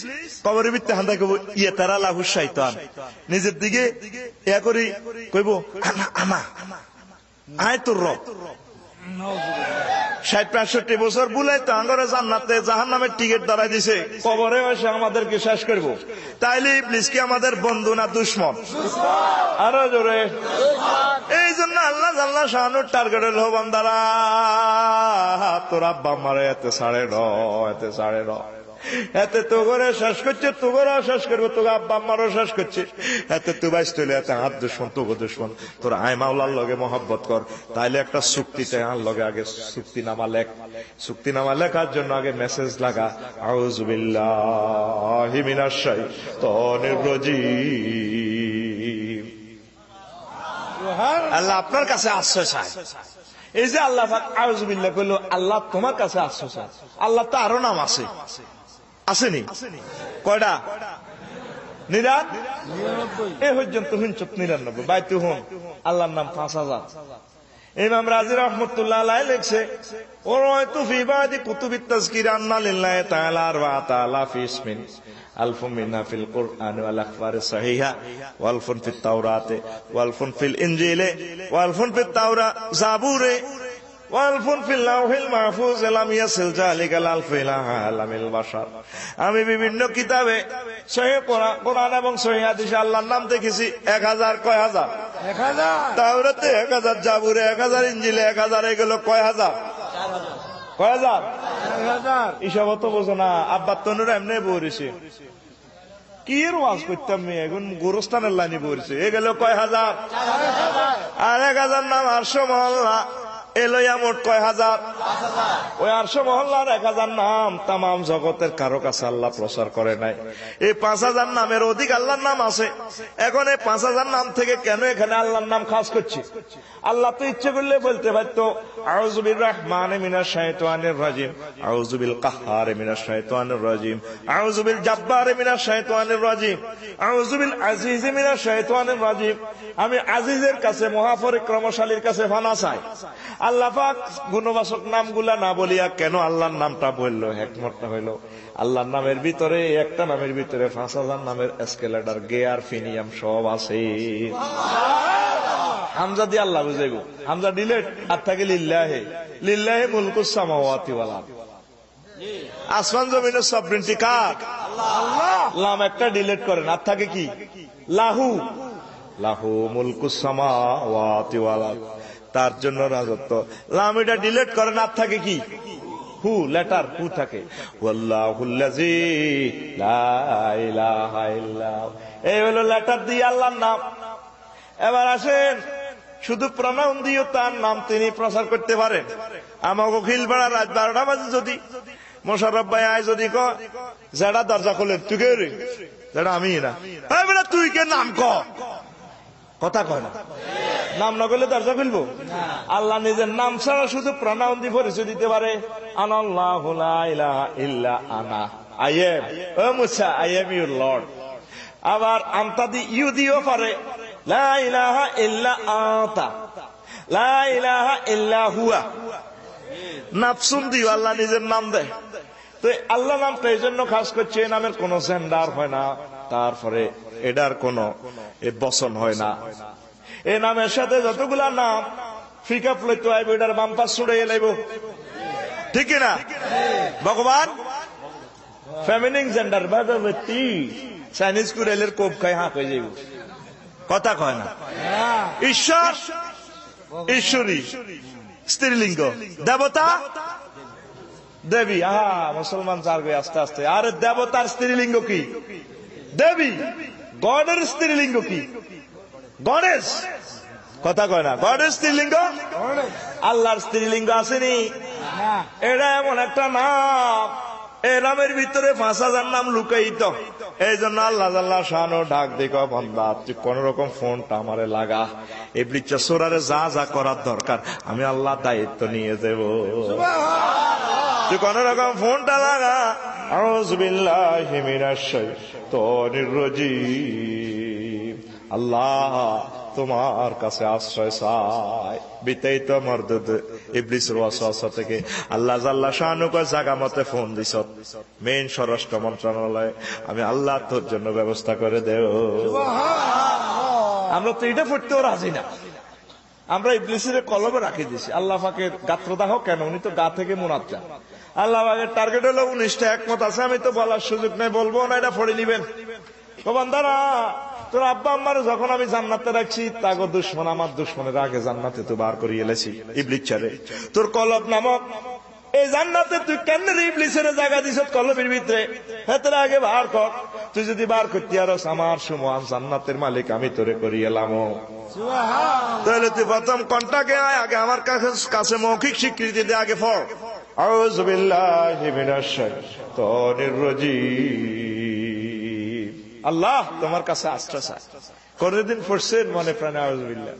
কবরের ভিতরে হান্দা কইব ইয়ে তারা লাহু শয়তান, নিজের দিকে ইয়া করি কইব আমা আয় তোর রব। 60-65 বছর বুলাই তো আঙ্গরে জান্নাতে জাহান্নামের টিকিট দাঁড়াই দিছে, কবরে এসে আমাদেরকে শেষ করবো, তাইলে ইবলিস কি আমাদের বন্ধু না দুশ্মন? আরো জোরে। এই জন্য আল্লাহ জাল্লা শাহানুর টার্গেট হল বান্দারা তোর আব্বা মারে এতে সাড়ে এতে সাড়ে এতে তো করে শেষ করছে, তো করে শেষ করবে, তোকে আব্বা আম্মারও শেষ করছে, এতে তুই বাইস তৈলে এতে হাত দুশ্মন, তোকে দুশ্মন। তোর আয় মাওলার লগে মহব্বত কর, তাইলে একটা চুক্তিতে আর লগে আগে চুক্তিনামা লেখ। চুক্তিনামা লেখার জন্য আগে মেসেজ লাগা, আউযু বিল্লাহি মিনাশ শাইতানির রাজিম। আল্লাহ আপনার কাছে আশ্রয় চায়। এই যে আল্লাহ পাক আউযু বিল্লাহ কইল, আল্লাহ তোমার কাছে আশ্রয় চায়। আল্লাহ তো আরো নাম আছে, আসেনি? কয়টা? 99। এই পর্যন্ত হুনচুপ 99, বাইতু হুন আল্লাহর নাম 5000। ইমাম রাজি রহমতুল্লাহ আলাইহি লিখছে, ওরাইতু ফি বাদি কুতুবিত তাযকির আন্না লিল্লাহি তাআলা ওয়া তাআলা ফি ইসমিন আলফুন মিনহা ফিল কুরআন ওয়াল আখবারি সাহিহা ওয়া আলফুন ফিত তাওরাতে ওয়া আলফুন ফিল ইনজিলে ওয়া আলফুন ফিত তাওরা জাবুরে ওয়া আলফুন ফিল লাওহিল মাহফুজ লাম ইয়াসিল যালিকা আলফ ইলা আলামিল বাশার। আমি বিভিন্ন কিতাবে সহিহ কোরআন এবং সহিহ হাদিসে আল্লাহর নাম দেখেছি 1000। কয় হাজার? 1000। তাওরাতে 1000, জাবুরে 1000, ইনজিলে 1000, এগুলো কয় হাজার? 4000। কয় হাজার? 4000। হিসাব তো বোঝো না, আব্বার তনুর এমনি বলেছে কি এর ওয়াজ করতাম মেয়ে, এখন গোরস্থানের লাইনে বলেছে, এ গেল কয় হাজার? 4000। আর 1000 নাম 800 মহল্লা, এলইয়া মোট কয় হাজার? 5000। ওই 800 মহল্লার 1000 নাম তামাম জগতের কারো কাছে আল্লাহ প্রচার করে নাই। এই 5000 নামের অধিক আল্লাহর নাম আছে। এখন এই 5000 নাম থেকে কেন এখানে আল্লাহর নাম খাস করছে? আল্লাহ তো ইচ্ছে করলে বলতে পারতো আউযু বির রহমানি মিনাশ শাইতানির রাজিম, আউযু বিল কাহ্হারি মিনাশ শাইতানির রাজিম, আউযু বিল জাব্বারি মিনাশ শাইতানির রাজিম, আউযু বিল আজিজি মিনাশ শাইতানির রাজিম। আমি আজিজের কাছে, মহাপরিক্রমশালীর কাছে ফানা চাই। আল্লাহ পাক গুণবাচক নামগুলা না বলিয়া কেন আল্লাহর নামটা বললো? হিকমতটা হইল আল্লাহর নামের ভিতরে, একটা নামের ভিতরে 5000 নামের এসকেলেটর, গিয়ার, ফিনিয়াম সব আছে। হামজা দিয়ে আল্লাহ বুঝাইব, হামজা ডিলেট, আর থাকে লিল্লাহে। লিল্লাহে মুলকুস সামাওয়াতি ওয়াল আরদ। আসমান জমিনের সবরিনটি কার? আল্লাহ। লাম একটা ডিলেট করেন, আর থাকে কি? লাহু। লাহু মুলকুস সামাওয়াতি ওয়াল আরদ, তার জন্য রাজত্ব। লাম এটা ডিলেট করেন, আর থাকে কি? হু, লেটার হু থাকে। ওয়াল্লাহুল্লাযী লা ইলাহা ইল্লা হু, এই হলো লেটার দিয়ে আল্লাহর নাম। এবার আসেন, শুধু প্রনাউন দিয়েও তার নাম তিনি প্রচার করতে পারেন। আমাকে খিলবেড়া রাত 12টা বাজে যদি মোশাররফ ভাই আয় যদি ক যেটা দরজা খোলেন, তুই কে রে? যেটা আমি না, তুই কে নাম ক, কথা কয় না। নাম না করলে দরজা খুলবো? আল্লাহ নিজের নাম ছাড়া শুধু প্রনাউন দিয়ে পরিচয় দিতে পারে। আনাল্লাহু লা ইলাহা ইল্লা আনা, আই এম। ও Musa, I am your lord. আবার আনতা দি ইউ দিও পারে, লা ইলাহা ইল্লা আতা, লা ইলাহা ইল্লা হুয়া। নাফসুন দিও আল্লাহ নিজের নাম দেয়। তো আল্লাহ নামটা এই জন্য খাস করছে, এই নামের কোন জেন্ডার হয় না, তারপরে এটার কোন বচন হয় না। এই নামের সাথে যতগুলা নাম ফিকা প্লেটো আইব, এটার বাম পাশ ছুড়ে এলাইব, ঠিক না? ভগবান ফেমিনিন জেন্ডার, ভগবতী চাইনিজ কুরেলের কোপ খাই হাঁক হয়ে যাইব, কথা কয় না। ঈশ্বর, ঈশ্বরী স্ত্রীলিঙ্গ, দেবতা দেবী। আহা, মুসলমান চারবে আস্তে আস্তে। আরে দেবতার স্ত্রীলিঙ্গ কি? দেবী। গডের স্ত্রীলিঙ্গ কি? গণেশ, কথা কয় না। গডের স্ত্রীলিঙ্গ, আল্লাহর স্ত্রীলিঙ্গ আসেনি। এটা এমন একটা নাম, এই নামের ভিতরে 5000 নাম লুকায়িত। এই জন্য আল্লাহ জাল্লা শানু ডাক দেখো, বান্দা তুই কোন রকম ফোনটা আমারে লাগা, এই বৃচ্ছা সোরারে যা যা করার দরকার আমি আল্লাহ দায়িত্ব নিয়ে দেব। তুই কোন রকম ফোনটা লাগা। আউযু বিল্লাহি মিনাশ শাইতানির রাজিম। আল্লাহ তোমার কাছে আশ্রয় চাই, বিতাইত মরদুদ ইবলিসের ওয়াসওয়াসা থেকে। আল্লাহ জাল্লা শানু কয় জায়গা মতে ফোন দিছ মেইন স্বরাষ্ট্র মন্ত্রণালয়, আমি আল্লাহ তোর জন্য ব্যবস্থা করে দেব। আমরা তো এটা পড়তেও রাজি না, আমরা ইবলিসের কলবে রাখি দিছি। আল্লাহ পাকের গাত্রদাহ কেন, উনি তো গা থেকে মুনাজ্জা। আল্লাহ পাকের টার্গেট হলো 19টা, একমত আছে, আমি তো বলার সুযোগ নেই, বলবো না, এটা পড়ে নিবেন। তো বান্দারা, তোর আব্বা আম্মার যখন আমি জান্নাতে রাখছি, তাগো দুশ্মন আমার দুশ্মনের আগে জান্নাতে তো বার করিয়ে এলেছি ইবলিস ছাড়ে। তোর কলব নামক এই জান্নাতে তুই কেন ইবলিসের জায়গা দিছ কলবের ভিতরে? হেতের আগে বার কর। তুই যদি বার করতে আরস আমার সমান জান্নাতের মালিক আমি তোরে করি এলাম। তাহলে তুই প্রথম কন্টাকে আগে আমার কাছে মৌখিক স্বীকৃতি দে, আগে পড় আউযু বিল্লাহি মিনাশ শাইতানির রাজিম। আল্লাহ তোমার কাছে আশ্রয় চাই। কোনদিন পড়ছেন মনে প্রাণে আউযু বিল্লাহ?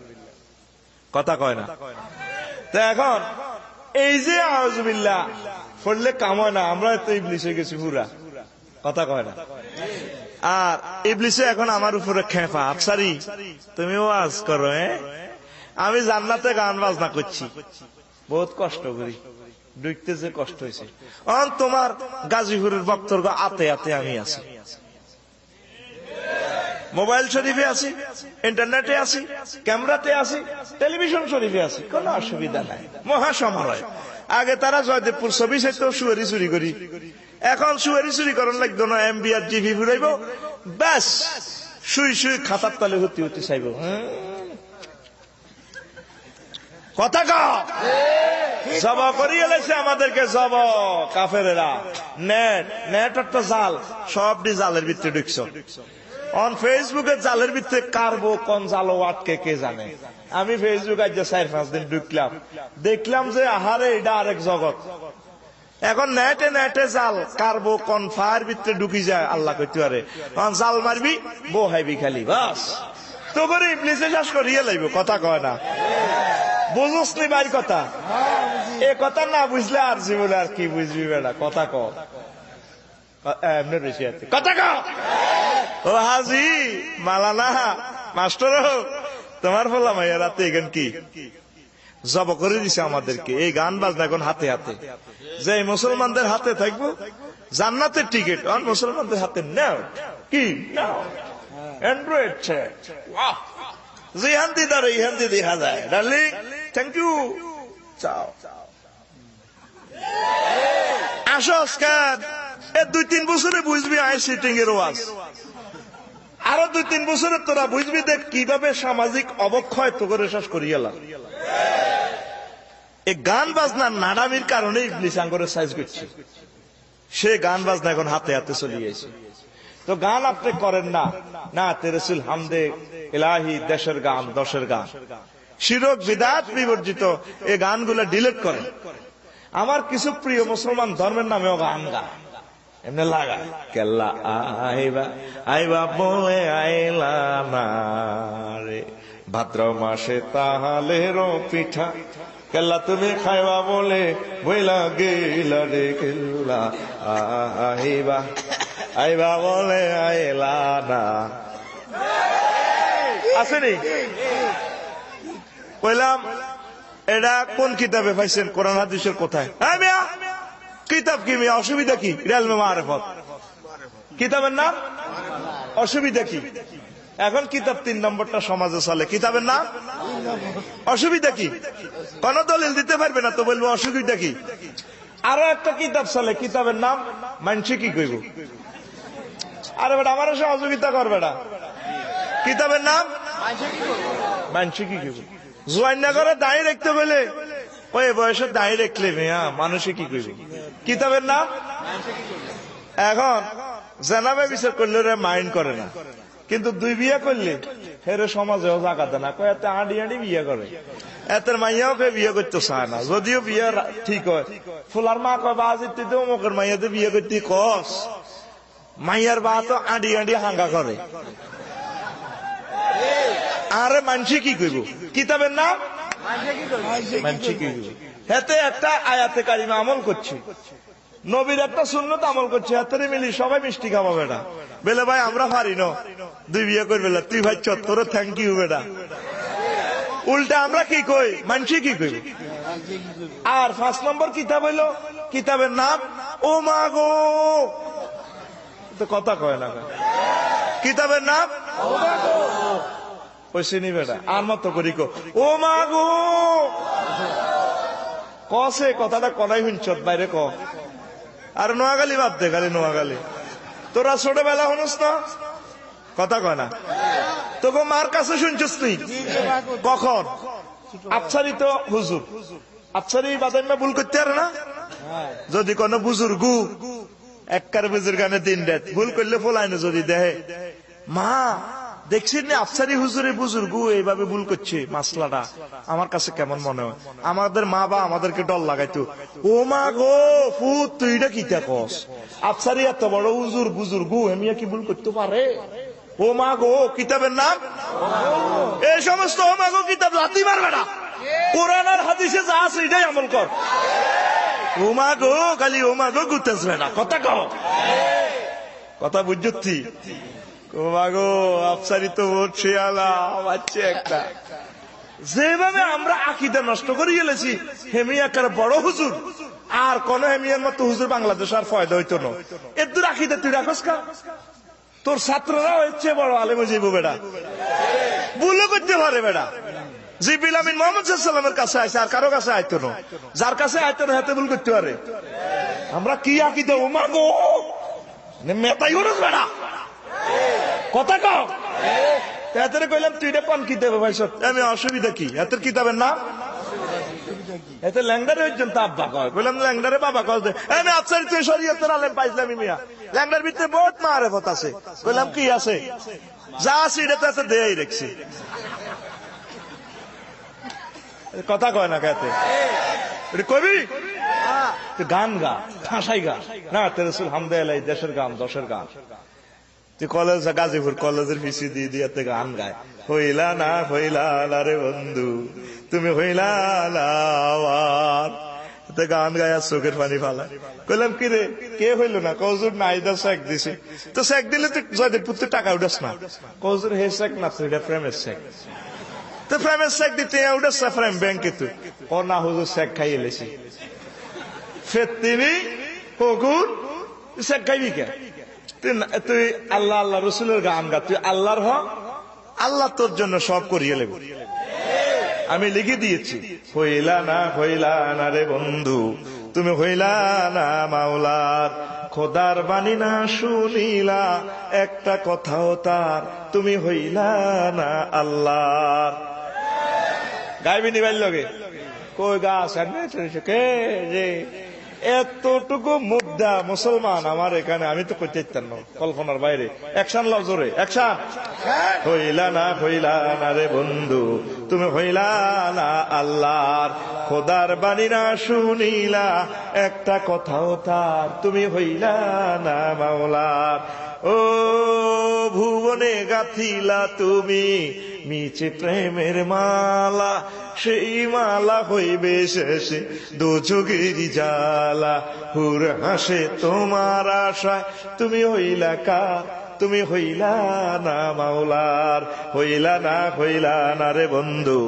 কথা কয় না। তা এখন এই যে আউযু বিল্লাহ পড়লে কাম হয় না, আমরা তো ইবলিস হয়ে গেছি পুরা। কথা কয় না। আর ইবলিসে এখন আমার উপরে খেপা, আফসারি তুমিও ওয়াজ করো। আমি জান্নাতে গান বাজনা করছি, বহুত কষ্ট করি, ঢুকতে যে কষ্ট হয়েছে। তোমার গাজীপুরের বক্তব্য আতে আতে আমি আছি, মোবাইল শরীফে আছি, ইন্টারনেটে আছি, ক্যামেরাতে আছি, টেলিভিশন শরীফে আছি, কোন অসুবিধা নাই। মহাসমারোহ। আগে তারা জয়দেবপুর ছবি চাইতো সুয়ারি চুরি করি, এখন সুয়ারি চুরি করার লাগতো না, এমবি আর জিবি ফুরাইব, ব্যাস শুই শুই খাতার তালে হতি হতি চাইব। কথা জব করিয়ে এলেছে আমাদেরকে, জব কাফেরেরা। নেট একটা জাল, সবটি জালের ভিতরে ঢুকছ। অন ফেসবুকে জালের ভিতরে কারবো কোন জালো আটকে কে জানে। আমি ফেসবুক আজ 4-5 দিন ঢুকলাম, দেখলাম যে আহারে এটা আরেক জগৎ। এখন নেটে নেটে জাল কারবো কোন ফায়ার ভিতরে ঢুকি যায় আল্লাহ কইতে পারে। জাল মারবি বো হাইবি খালি, বাস তো করে ইবলিসে শ্বাস করিয়ে লাইব। কথা কয় না, বুঝুস নি ভাই কথা? এ কথা না বুঝলে আর জীবনে আর কি বুঝবি বেটা? কথা ক এমনি বেশি আছে। কথা ক ও হাজি মালানা মাস্টার, তোমার ফলা মাইয়া রাতে এখান কি জব করে দিছে আমাদেরকে। এই গান বাজনা এখন হাতে হাতে, যে মুসলমানদের হাতে থাকবো জান্নাতের টিকিট, আর মুসলমানদের হাতে নাও কি নাও অ্যান্ড্রয়েড সেট। যে হান্দি দাঁড়ে এই হান্দি দেখা যায়। ডার্লিং থ্যাংক ইউ, চাও আসো আজকাল। এ 2-3 বছরে বুঝবি আই সিটিং এর ওয়াজ, আরো 2-3 বছরে তোরা বুঝবি দেখ কিভাবে সামাজিক অবক্ষয় তো করে শেষ করিয়ালাম। এই গান বাজনার নাডামির কারণে ইবলিস আঙ্গরে সাইজ করছে। সে গান বাজনা এখন হাতে হাতে চলে গেছে। তো গান আপনি করেন না, না তেরসুল হামদে ইলাহি, দেশের গান দশের গান, শিরক বিদাত বিবর্জিত এই গানগুলো ডিলিট করেন। আমার কিছু প্রিয় মুসলমান ধর্মের নামেও গান গায়, এমনি লাগা কেল্লা আইবা আইবা বলে আইলা না রে, ভাদ্র মাসে তাহালেরও পিঠা কেল্লা তুমি খাইবা বলে বইলা গেলা রে, কেল্লা আইবা আইবা বলে আইলা না। আসেনি কইলাম এটা কোন কিতাবে পাইছেন? কোরআন হাদিসের কোথায়? কিতাব কি মিয়া, অসুবিধা কি? ইলমে মারিফত কিতাবের নাম, অসুবিধা কি? এখন কিতাব 3 নম্বরটা সমাজে চলে, কিতাবের নাম অসুবিধা কি? কোন দলিল দিতে পারবে না তো বলবো অসুবিধা কি? আরো একটা কিতাব চলে, কিতাবের নাম মানছি কি কইব। আরে বেটা আমার সহযোগিতা করবে না, কিতাবের নাম মানছি কি কইব। জোয়ান না করে দাঁড়িয়ে রাখতে বলে ওই বয়সে দাঁড়িয়ে রাখলে মেয়া মানুষে কি কইব, কিতাবের নাম। এখন জানাবে বিচার করলে ওরা মাইন্ড করে না, কিন্তু 2 বিয়ে করলে হেরে সমাজেও জায়গা দেয় না, কয় এত আঁড়ি আঁড়ি বিয়ে করে, এত মাইয়াও কে বিয়ে করতে চায় না। যদিও বিয়ে ঠিক হয়, ফুলার মা কয় বাজিত তুই তো অমুকের মাইয়াতে বিয়ে করতে কস, মাইয়ার বা তো আঁড়ি আঁড়ি হাঙ্গা করে। আরে মানসি কি কইব, কিতাবের নাম মানসি কি কইব। হেতে একটা আয়াতে কারিমা আমল করছি, নবীর একটা সুন্নত আমল করছে, হাতের মিলি সবাই মিষ্টি খাবো বেটা। বেলে ভাই আমরা পারি না 2 বিয়ে করবে, তুই ভাই চত্বর থ্যাংক ইউ বেটা। উল্টা আমরা কি কই, মানসি কি কইব। আর 5 নম্বর কিতাব হইল, কিতাবের নাম ও মা গো, তো কথা কয় না, কিতাবের নাম পয়সিনি বেটা। আর মতো করি কো ও মা গো, কসে কথাটা কনাই শুনছত বাইরে ক। আর নোয়াগালি বাদ দে, খালি নোয়াগালি। তোরা ছোটবেলা শুনস না, কথা কয় না, তোকে মার কাছে শুনছিস তুই কখন? আফসারি তো হুজুর, আফসারি বাদাইমা ভুল করতে পারে না, যদি কোন বুজুর্গু একবার বুজুর্গানে দিন রাত ভুল করলে ফলাইনে যদি দেহে মা দেখছেন না আফসারি হুজুরের বুজুর্গু এইভাবে ভুল করছে মাসলাটা আমার কাছে কেমন মনে হয় আমাদের মা বা আমাদেরকে ডর লাগাইতো ও মা গো ফুত তুই এটা কিতা কস আফসারি এত বড় হুজুর বুজুর্গু এমিয়া কি ভুল করতে পারে ও মা গো কিতাবের নাম এই সমস্ত ও মা গো কিতাব লাথি মারবে না কোরআন আর হাদিসে যা আছে এটাই আমল কর ও মা গো খালি ও মা গো গুতেছবে না কথা কও কথা বুঝছি ও মা গো আফসারি তো ওর শেয়ালা বাচ্চা একটা যেভাবে আমরা আকীদা নষ্ট করে গেলেছি হেমিয়া একটা বড় হুজুর আর কোন হেমিয়ার মতো হুজুর বাংলাদেশ আর ফয়দা হইতো না এর দূর আকীদা তুই রাখস কা তোর ছাত্ররাও হচ্ছে বড় আলেম হয়ে যাবো বেটা ভুলও করতে পারে বেটা জিবরিল আমিন মুহাম্মদ সাল্লাল্লাহু আলাইহি ওয়াসাল্লামের কাছে আইছে আর কারো কাছে আইতো না যার কাছে আইতো না হাতে ভুল করতে পারে আমরা কি আকীদা ও মা গো মেতাই হরস বেটা কথা কও এতে কইলাম তুই এটা কোন কিতাব ভাই সব আমি অসুবিধা কি এতের কিতাবের নাম এতে ল্যাংডারে হইছেন তা আব্বা কয় বললাম ল্যাংডারে বাবা কয় আমি আফসারি তুই শরীয়তের আলেম পাইছিলাম মিয়া ল্যাংডার ভিতরে বহুত মারেফত আছে কইলাম কি আছে যা আছে এটা তো এত দেই রাখছি কথা কয় না কেতে এটা কবি গান গা ঠাসাই গা না তেরসুল হামদাল্লাহ দেশের গান দশের গান তুই কলেজ গাজীপুর কলেজের পিছু দিয়ে দিয়ে গান গায় হইলা না রে বন্ধু তুমি হইলা না গান গায় আর চোখের পানি ফালা কইলাম কি রে কে হইল না কজুর নাইদা শেখ দিছে তো শেখ দিলে তুই জয়দের পুত্র টাকা উঠাস না কজুর হে শেখ না তুই প্রেমের শেখ তো প্রেমের শেখ দিতে উঠাস না প্রেম ব্যাংকে তুই ও না হুজুর শেখ খাই এলেছি ফের তিনি ককুর শেখ খাইবি কে তুই আল্লাহ আল্লাহ রসুলের গান গা তুই আল্লাহর হ আল্লাহ তোর জন্য সব করিয়ে নেব আমি লিখে দিয়েছি হইলা না রে বন্ধু তুমি হইলা না মাওলার খোদার বাণী না শুনিলা একটা কথাও তার তুমি হইলা না আল্লাহর গাইবি নিবাই লগে কই গাছ কে রে এতটুকু মুদ্রা মুসলমান আমার এখানে আমি তো করতে চাইতাম না কল্পনার বাইরে অ্যাকশন লাভ জোরে অ্যাকশন হইলা না রে বন্ধু তুমি হইলা না আল্লাহর খোদার বাণী না শুনিলা একটা কথাও তার তুমি হইলা না মাওলার ও ভুবনে গাথিলা তুমি মিছে প্রেমের মালা সেই মালা হইবে শেষে দোজখের জ্বালা হুর হাসে তোমার আশায় তুমি হইলা কার তুমি হইলা না মাওলার হইলা না রে বন্ধু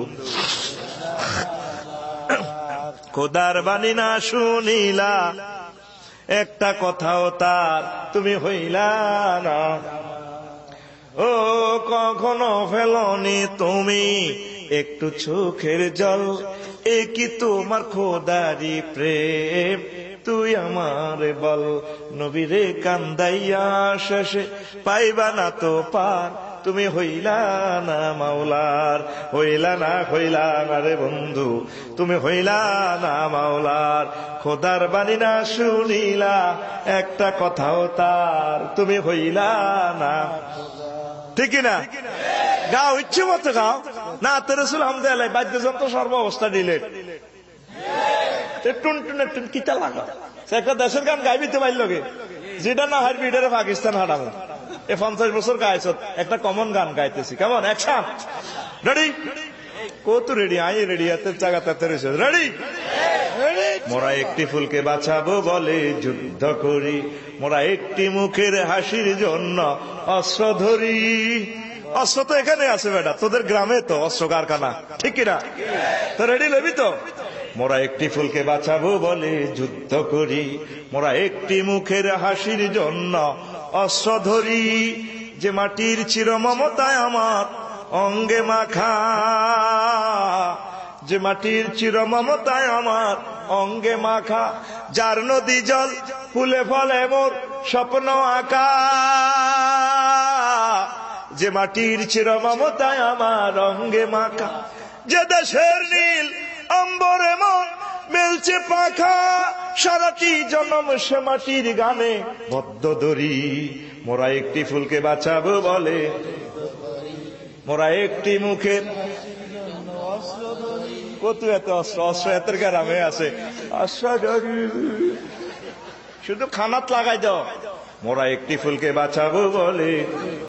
খোদার বাণী না শুনিলা একটা কথাও তার তুমি হইলা না ও কখনো ফেলনি তুমি একটু চোখের জল এ কি তোমার খোদারি প্রেম তুই আমার বল নবীরে কান্দাইয়া শেষে পাইবা না তো পার তুমি হইলা না মাওলার হইলা না রে বন্ধু তুমি হইলা না মাওলার খোদার বাণী না শুনিলা একটা কথাও তার তুমি হইলা না ঠিক না গাও ইচ্ছে মতো গাও না তেরসুল হামদাল্লাহ বাদ্যযন্ত্র সর্ব অবস্থা ডিলেট টুন কিতা লাগা একটা দেশের গান গাইবি তো বাইর লগে যেটা না হারবি এটারে পাকিস্তান হারাবো এ 50 বছর গাইছ একটা কমন গান গাইতেছি কেমন অ্যাকশন রেডি কত রেডি আই রেডি এত জায়গাতে রেডি মোরা একটি ফুলকে বাঁচাবো বলে যুদ্ধ করি মোরা একটি মুখের হাসির জন্য অস্ত্র ধরি অস্ত্র তো এখানে আছে বেটা তোদের গ্রামে তো অস্ত্র কারখানা ঠিক কিনা তো রেডি লবি তো মোরা একটি ফুলকে বাঁচাবো বলে যুদ্ধ করি মোরা একটি মুখের হাসির জন্য অস্ত্র ধরি যে মাটির চির মমতায় আমার অঙ্গে মাখা যে মাটির চির মমতায় আমার অঙ্গে মাখা যার নদী জল ফুলে ফলে মোর স্বপ্ন আঁকা যে মাটির চির মমতায় আমার অঙ্গে মাখা যে দেশের নীল অম্বরে মন মেলছে পাখা সারাটি জনম সে মাটির গানে বদ্ধ দড়ি, মোরা একটি ফুলকে বাঁচাবো বলে, মোরা একটি মুখের কত এত অস্ত্র, অস্ত্র এতের গ্রামে আছে, শুধু খানাত লাগাই দাও, মোরা একটি ফুলকে বাঁচাবো বলে